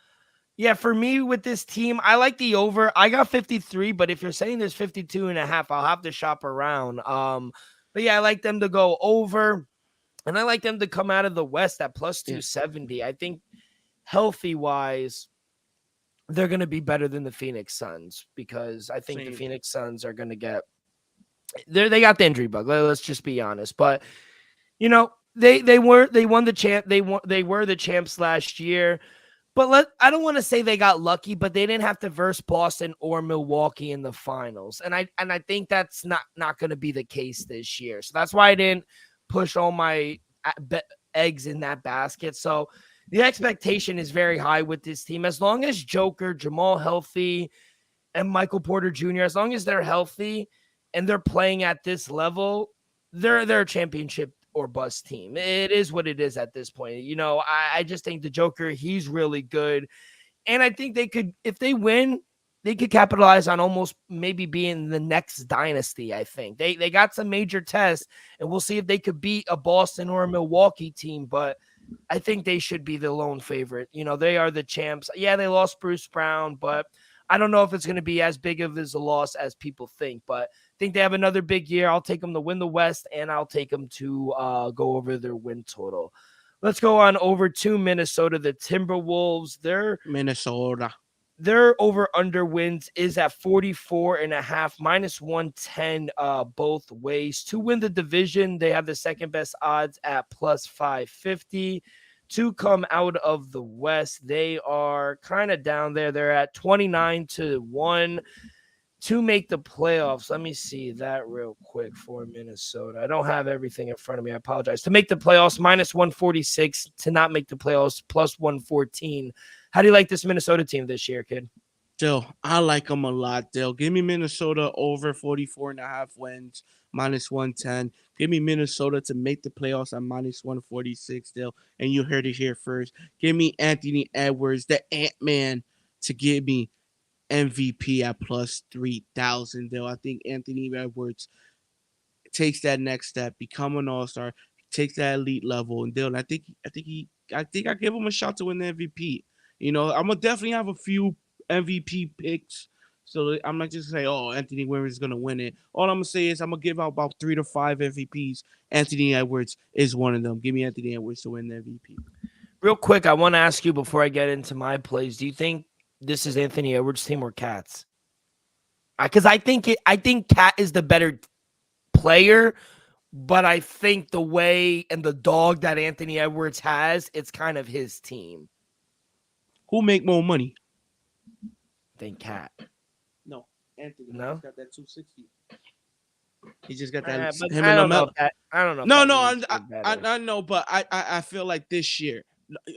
for me with this team, I like the over. I got 53, but if you're saying there's 52.5, I'll have to shop around. But yeah, I like them to go over, and I like them to come out of the West at plus 270. I think healthy wise, they're going to be better than the Phoenix Suns, because I think the Phoenix Suns are going to get they got the injury bug. Let's just be honest. But they won the champ. They were the champs last year. But I don't want to say they got lucky, but they didn't have to verse Boston or Milwaukee in the finals. And I think that's not going to be the case this year. So that's why I didn't push all my eggs in that basket. So the expectation is very high with this team. As long as Joker, Jamal healthy, and Michael Porter Jr., as long as they're healthy and they're playing at this level, they're a championship or bust team. It is what it is at this point. I just think the Joker, he's really good. And I think they could, if they win, they could capitalize on almost maybe being the next dynasty. I think they got some major tests, and we'll see if they could beat a Boston or a Milwaukee team. But I think they should be the lone favorite. They are the champs. Yeah, they lost Bruce Brown, but I don't know if it's going to be as big of a loss as people think. But I think they have another big year. I'll take them to win the West, and I'll take them to go over their win total. Let's go on over to Minnesota. The Timberwolves, their over-under wins is at 44.5, minus 110 both ways. To win the division, they have the second best odds at plus 550. To come out of the West, they are kind of down there. They're at 29-1. to make the playoffs. Let me see that real quick for Minnesota. I don't have everything in front of me. I apologize. To make the playoffs, minus 146. To not make the playoffs, plus 114. How do you like this Minnesota team this year, kid? Dill, I like them a lot, Dill. Give me Minnesota over 44.5 wins, minus 110. Give me Minnesota to make the playoffs at minus 146, Dill. And you heard it here first. Give me Anthony Edwards, the Ant-Man, to give me MVP at plus 3,000, Dill. I think Anthony Edwards takes that next step, become an all-star, takes that elite level, and Dill. I think I give him a shot to win the MVP. You know, I'm gonna definitely have a few MVP picks. So I'm not just say, oh, Anthony Edwards is gonna win it. All I'm gonna say is I'm gonna give out about 3 to 5 MVPs. Anthony Edwards is one of them. Give me Anthony Edwards to win the MVP. Real quick, I want to ask you before I get into my plays. Do you think this is Anthony Edwards' team or Cat's? Because I think Cat is the better player, but I think the way and the dog that Anthony Edwards has, it's kind of his team. Who make more money? I think Cat. No, Anthony. No? He's got that 260. He just got that. I don't know. I don't know. No, I know, but I feel like this year,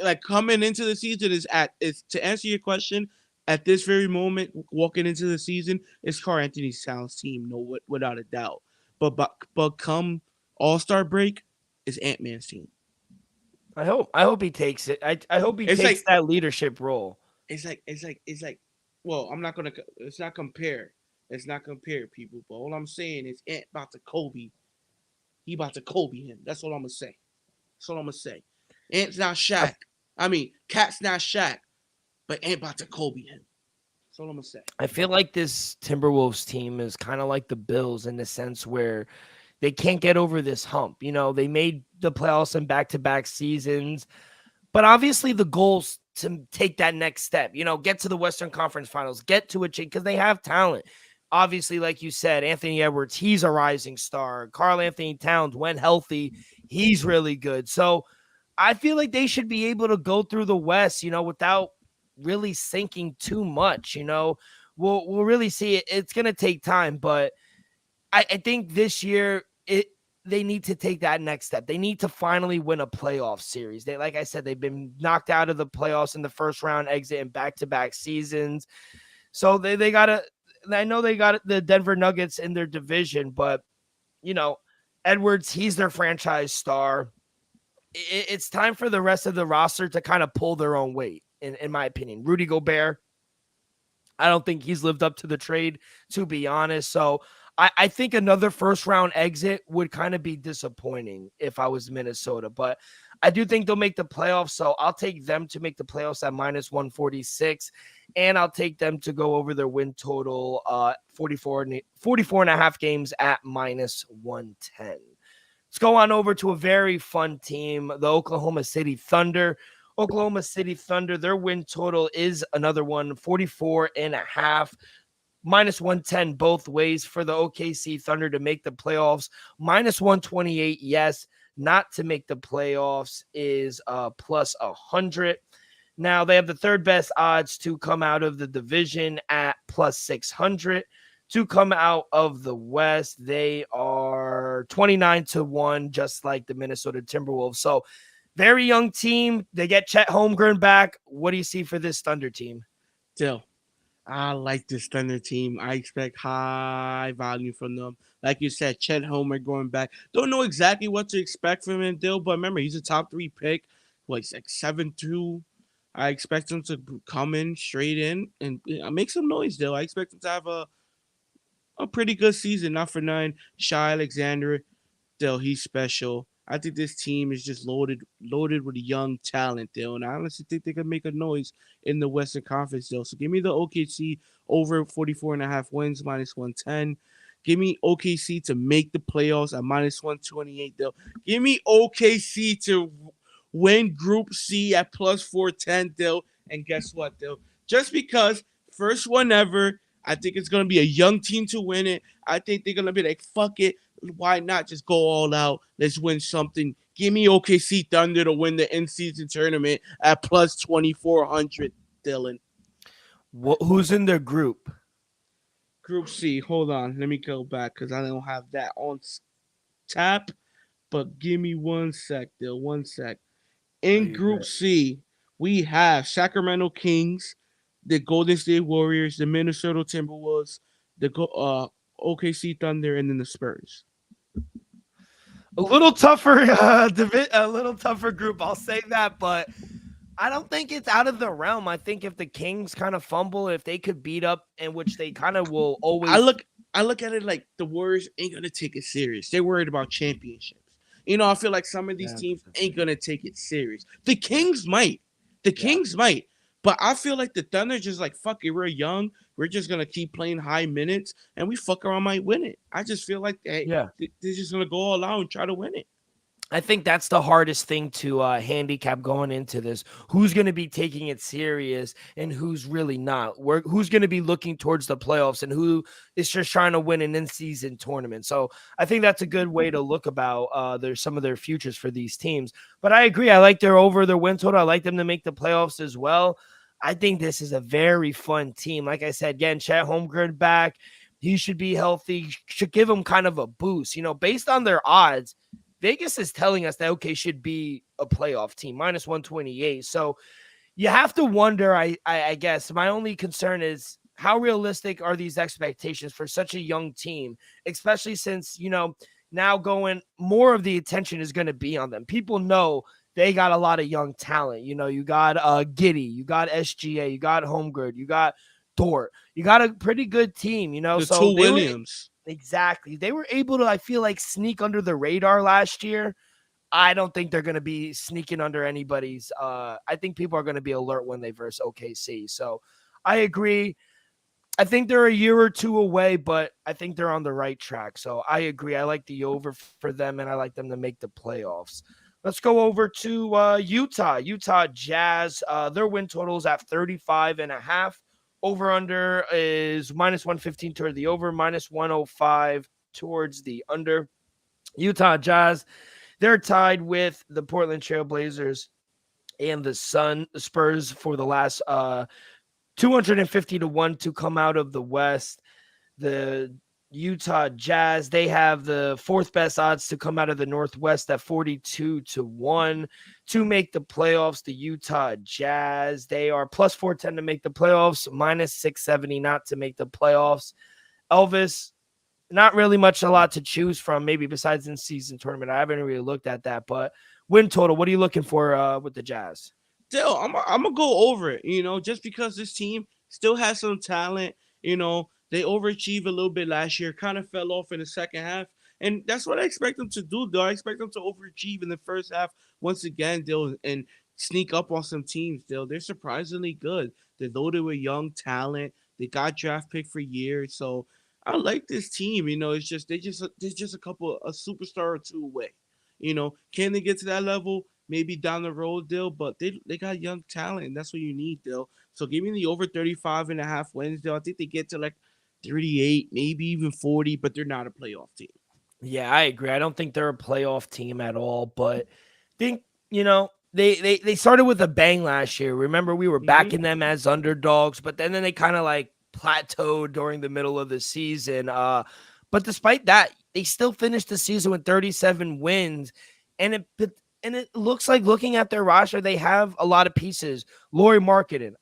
like coming into the season is to answer your question. At this very moment, walking into the season, it's Carl Anthony Towns' team, no, without a doubt. But come All-Star break, it's Ant-Man's team. I hope he takes it. I hope he takes that leadership role. It's like. Well, I'm not gonna. It's not compare. It's not compare, people. But all I'm saying is Ant about to Kobe. He about to Kobe him. That's all I'm gonna say. That's all I'm gonna say. Ant's not Shaq. I mean, Cat's not Shaq. But Ant about to Kobe him. That's all I'm gonna say. I feel like this Timberwolves team is kind of like the Bills in the sense where they can't get over this hump. You know, they made the playoffs in back-to-back seasons, but obviously the goal's to take that next step. You know, get to the Western Conference Finals, get to a change because they have talent. Obviously, like you said, Anthony Edwards, he's a rising star. Karl Anthony Towns, when healthy, he's really good. So I feel like they should be able to go through the West, you know, without really sinking too much. You know, we'll really see it. It's going to take time, but I think this year they need to take that next step. They need to finally win a playoff series. Like I said, they've been knocked out of the playoffs in the first round exit in back-to-back seasons. So they got to, I know they got the Denver Nuggets in their division, but you know, Edwards, he's their franchise star. It's time for the rest of the roster to kind of pull their own weight, in my opinion. Rudy Gobert, I don't think he's lived up to the trade, to be honest. So I think another first round exit would kind of be disappointing if I was Minnesota, but I do think they'll make the playoffs. So I'll take them to make the playoffs at minus 146, and I'll take them to go over their win total, 44 and a half games at minus 110. Let's go on over to a very fun team, the Oklahoma City Thunder. Oklahoma City Thunder, their win total is another one, 44 and a half. Minus 110 both ways for the OKC Thunder to make the playoffs. Minus 128, yes. Not to make the playoffs is plus 100. Now, they have the third best odds to come out of the division at plus 600. To come out of the West, they are 29-1, just like the Minnesota Timberwolves. So, very young team. They get Chet Holmgren back. What do you see for this Thunder team? Dill, I like this Thunder team. I expect high volume from them. Like you said, Chet Holmgren going back. Don't know exactly what to expect from him, Dill, but remember, he's a top 3 pick. He's like 7'2". I expect him to come in straight in and make some noise, Dill. I expect him to have a pretty good season. Not for none. Shai Alexander, Dill, he's special. I think this team is just loaded with young talent, Dill, and I honestly think they can make a noise in the Western Conference, Dill. So give me the OKC over 44 and a half wins, minus 110. Give me OKC to make the playoffs at minus 128, Dill. Give me OKC to win Group C at plus 410, Dill. And guess what, Dill? Just because first one ever, I think it's going to be a young team to win it. I think they're going to be like, fuck it. Why not just go all out? Let's win something. Give me OKC Thunder to win the in-season tournament at plus 2,400, Dylan. Who's in their group? Group C. Hold on. Let me go back because I don't have that on tap. But give me 1 sec, Dill. 1 sec. Oh, In you're Group good. C, we have Sacramento Kings, the Golden State Warriors, the Minnesota Timberwolves, the OKC Thunder, and then the Spurs. A little tougher, a little tougher group. I'll say that, but I don't think it's out of the realm. I think if the Kings kind of fumble, if they could beat up, in which they kind of will I always. look I look at it like the Warriors ain't gonna take it serious. They're worried about championships. I feel like some of these Yeah, teams ain't gonna take it serious. The Kings might. The yeah. Kings might. But I feel like the Thunder just like fuck it, we're young. We're just gonna keep playing high minutes and we fuck around might win it. I just feel like Yeah. they're just gonna go all out and try to win it. I think that's the hardest thing to handicap going into this. Who's going to be taking it serious and who's really not? Who's going to be looking towards the playoffs and who is just trying to win an in-season tournament? So I think that's a good way to look about there's some of their futures for these teams. But I agree. I like their win total. I like them to make the playoffs as well. I think this is a very fun team. Like I said, getting Chet Holmgren back, he should be healthy, should give him kind of a boost. Based on their odds, Vegas is telling us that OK should be a playoff team, -128. So you have to wonder, I guess. My only concern is how realistic are these expectations for such a young team, especially since, now going more of the attention is going to be on them. People know they got a lot of young talent. You got Giddy, you got SGA, you got Holmgren, you got Dort. You got a pretty good team, The so two Williams. Exactly. They were able to, I feel like, sneak under the radar last year. I don't think they're going to be sneaking under anybody's. I think people are going to be alert when they verse OKC. So I agree. I think they're a year or two away, but I think they're on the right track. So I agree. I like the over for them, and I like them to make the playoffs. Let's go over to Utah Jazz. Their win totals at 35.5. Over under is -115 toward the over, -105 towards the under. Utah Jazz, they're tied with the Portland Trail Blazers and the Spurs for the last 250 to 1 to come out of the West. The Utah Jazz, they have the fourth best odds to come out of the Northwest at 42 to 1 to make the playoffs. The Utah Jazz, they are +410 to make the playoffs, -670 not to make the playoffs. Elvis, not really a lot to choose from, maybe besides in season tournament. I haven't really looked at that, but win total, what are you looking for with the Jazz? Still, I'm gonna go over it, just because this team still has some talent, they overachieved a little bit last year, kind of fell off in the second half. And that's what I expect them to do, though. I expect them to overachieve in the first half once again, and sneak up on some teams, They're surprisingly good. They're loaded with young talent. They got draft pick for years. So I like this team. It's just they're just a superstar or two away. Can they get to that level? Maybe down the road, but they got young talent, and that's what you need, So give me the over 35.5 wins, I think they get to like 38, maybe even 40, but they're not a playoff team. Yeah, I agree. I don't think they're a playoff team at all, but I think, they started with a bang last year. Remember, we were backing them as underdogs, but then they kind of like plateaued during the middle of the season. But despite that, they still finished the season with 37 wins, and it looks like, looking at their roster, they have a lot of pieces. Lauri Markkanen,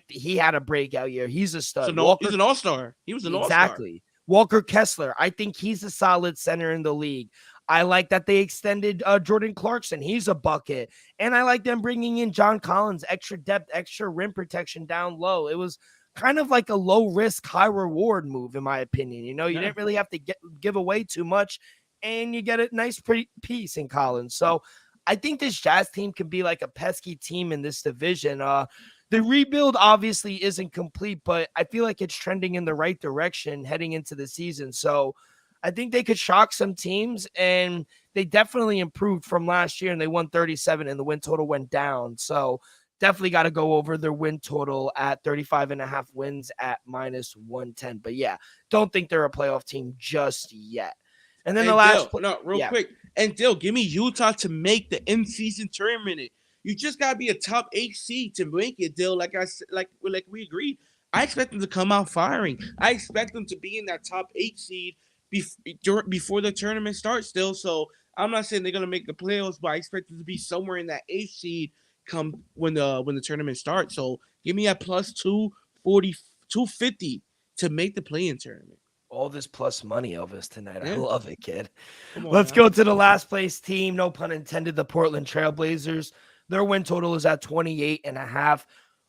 he had a breakout year. He's a stud. He's an all-star. He was an all-star. Exactly. Walker Kessler, I think he's a solid center in the league. I like that they extended Jordan Clarkson. He's a bucket. And I like them bringing in John Collins, extra depth, extra rim protection down low. It was kind of like a low-risk, high-reward move, in my opinion. You didn't really have to give away too much, and you get a nice piece in Collins. So I think this Jazz team can be like a pesky team in this division. The rebuild obviously isn't complete, but I feel like it's trending in the right direction heading into the season. So I think they could shock some teams, and they definitely improved from last year, and they won 37 and the win total went down. So definitely got to go over their win total at 35.5 wins at -110. But yeah, don't think they're a playoff team just yet. And then quick. And give me Utah to make the in-season tournament. You just gotta be a top 8 seed to make it, Like I said, like we agreed. I expect them to come out firing. I expect them to be in that top 8 seed before the tournament starts still. So I'm not saying they're gonna make the playoffs, but I expect them to be somewhere in that 8th seed come when the tournament starts. So give me a plus 240, 250 to make the play-in tournament. All this plus money, Elvis, tonight. I Yeah, love it, kid. come on Let's now. go to the last place team. No pun intended. The Portland Trailblazers. Their win total is at 28.5.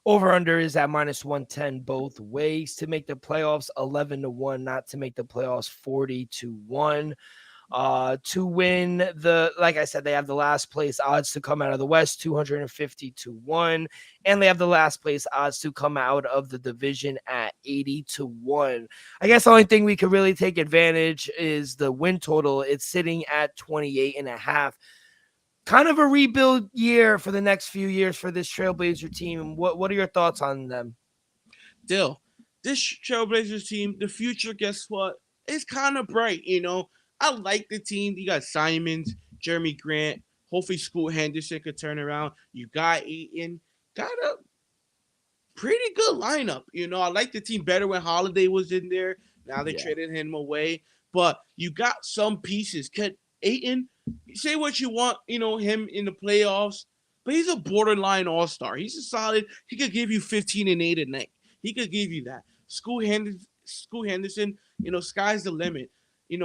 Over under is at minus 110 both ways to make the playoffs 11-1, not to make the playoffs 40-1. To win like I said, they have the last place odds to come out of the West 250-1, and they have the last place odds to come out of the division at 80-1. I guess the only thing we could really take advantage is the win total. It's sitting at 28.5. Kind of a rebuild year for the next few years for this Trailblazer team. What are your thoughts on them? Still, this Trailblazers team, the future, guess what? It's kind of bright, I like the team. You got Simons, Jeremy Grant. Hopefully, Scoot Henderson could turn around. You got Ayton. Got a pretty good lineup. I like the team better when Holiday was in there. Now they traded him away. But you got some pieces. Could Ayton, say what you want, him in the playoffs, but he's a borderline all-star. He's a solid. He could give you 15 and 8 a night. He could give you that. Scoot Henderson, sky's the limit.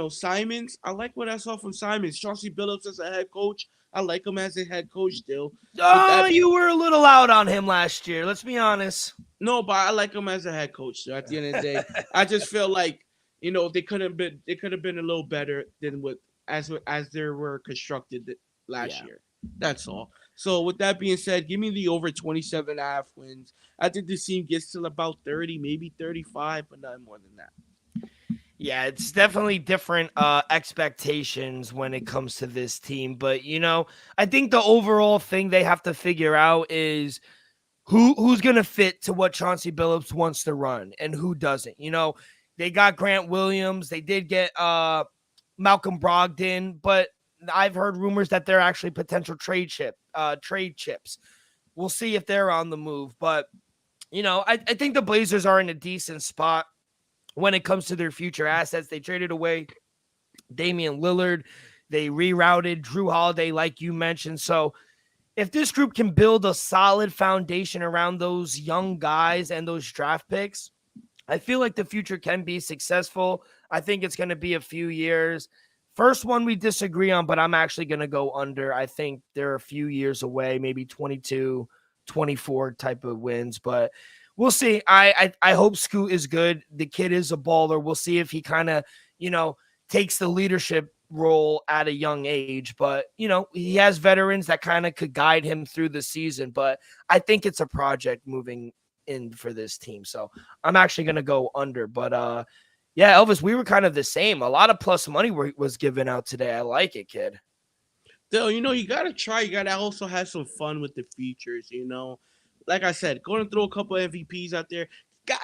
Simons, I like what I saw from Simons. Chauncey Billups as a head coach, I like him as a head coach still. You were a little out on him last year. Let's be honest. No, but I like him as a head coach. So at the end of the day, I just feel like they could have been a little better than what as they were constructed last year. That's all. So with that being said, give me the over 27.5 wins. I think this team gets to about 30, maybe 35, but not more than that. Yeah, it's definitely different expectations when it comes to this team. But, I think the overall thing they have to figure out is who's going to fit to what Chauncey Billups wants to run and who doesn't. They got Grant Williams. They did get Malcolm Brogdon, but I've heard rumors that they're actually potential trade chips. We'll see if they're on the move. But, I think the Blazers are in a decent spot when it comes to their future assets. They traded away Damian Lillard. They rerouted Drew Holiday, like you mentioned. So if this group can build a solid foundation around those young guys and those draft picks, I feel like the future can be successful. I think it's going to be a few years. First one we disagree on, but I'm actually going to go under. I think they're a few years away, maybe 22, 24 type of wins, but we'll see. I hope Scoot is good. The kid is a baller. We'll see if he kind of, takes the leadership role at a young age. But, he has veterans that kind of could guide him through the season. But I think it's a project moving in for this team. So I'm actually going to go under. But, yeah, Elvis, we were kind of the same. A lot of plus money was given out today. I like it, kid. Still, you got to try. You got to also have some fun with the features, Like I said, going to throw a couple MVPs out there.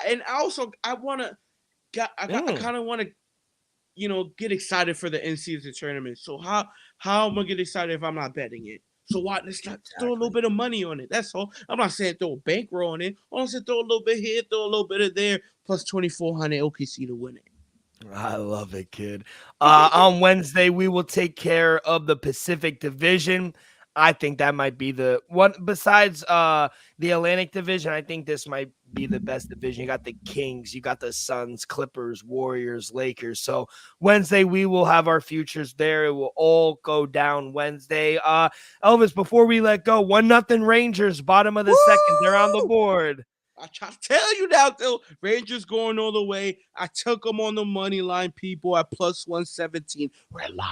And I kind of want to, get excited for the in-season tournament. So how am I going to get excited if I'm not betting it? So what? Let's throw a little bit of money on it. That's all. I'm not saying throw a bankroll on it. I'm saying throw a little bit here, throw a little bit of there, plus 2,400 OKC to win it. I love it, kid. On Wednesday, we will take care of the Pacific Division. I think that might be the one besides the Atlantic Division. I think this might be the best division. You got the Kings, you got the Suns, Clippers, Warriors, Lakers. So Wednesday, we will have our futures there. It will all go down Wednesday. Elvis, before we let go, 1-0 Rangers, bottom of the second. They're on the board. I try to tell you now, though, Rangers going all the way. I took them on the money line, people, at plus 117. We're live.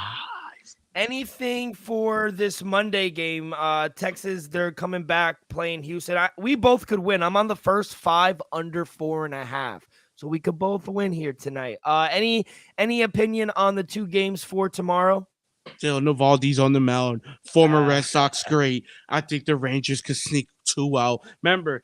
Anything for this Monday game? Texas, they're coming back playing Houston. We both could win. I'm on the first 5 under 4.5. So we could both win here tonight. Any opinion on the 2 games for tomorrow? Still, Navaldi's on the mound. Former Red Sox great. I think the Rangers could sneak 2 out. Remember,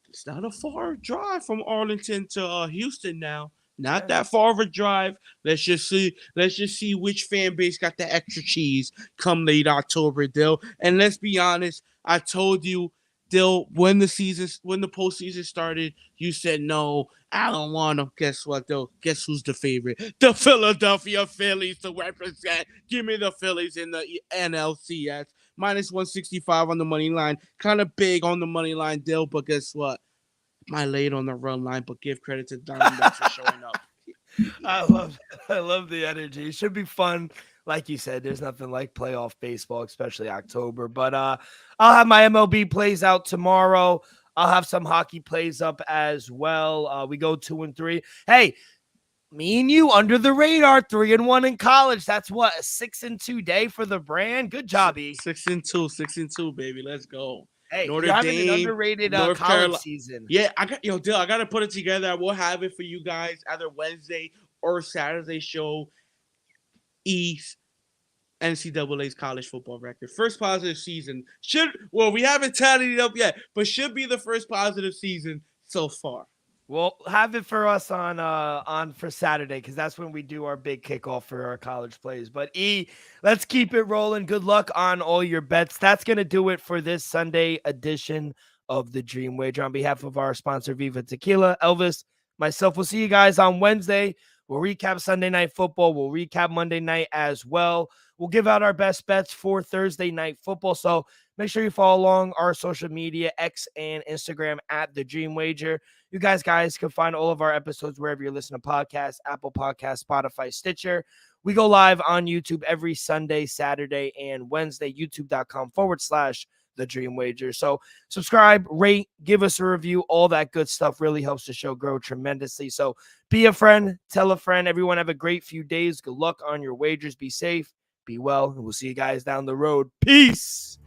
it's not a far drive from Arlington to Houston now. Not that far of a drive. Let's just see which fan base got the extra cheese come late October, Dill. And let's be honest, I told you Still, when the postseason started, you said no, I don't want them. Guess what, though? Guess who's the favorite? The Philadelphia Phillies to represent. Give me the Phillies in the NLCS. Minus 165 on the money line. Kind of big on the money line deal, but guess what? My late on the run line, but give credit to Diamondbacks for showing up. I love the energy. It should be fun. Like you said, there's nothing like playoff baseball, especially October. But I'll have my MLB plays out tomorrow. I'll have some hockey plays up as well. We go 2-3. Hey, me and you under the radar, 3-1 in college. That's what, a 6-2 day for the brand. Good job, E. 6-2, baby. Let's go. Hey, Notre you're having Dame, an underrated North college Carolina. season. Yeah, Dill, I gotta put it together. We'll have it for you guys either Wednesday or Saturday show. East NCAA's college football record. First positive season. We haven't tallied it up yet, but should be the first positive season so far. Well, have it for us on for Saturday, because that's when we do our big kickoff for our college plays. But E, let's keep it rolling. Good luck on all your bets. That's going to do it for this Sunday edition of the Dream Wager. On behalf of our sponsor, Viva Tequila, Elvis, myself, we'll see you guys on Wednesday. We'll recap Sunday Night Football. We'll recap Monday night as well. We'll give out our best bets for Thursday Night Football. So make sure you follow along our social media, X and Instagram at The Dream Wager. You guys can find all of our episodes wherever you listen to podcasts, Apple Podcasts, Spotify, Stitcher. We go live on YouTube every Sunday, Saturday, and Wednesday, youtube.com/The Dream Wager. So subscribe, rate, give us a review. All that good stuff really helps the show grow tremendously. So be a friend, tell a friend. Everyone have a great few days. Good luck on your wagers. Be safe, be well, and we'll see you guys down the road. Peace.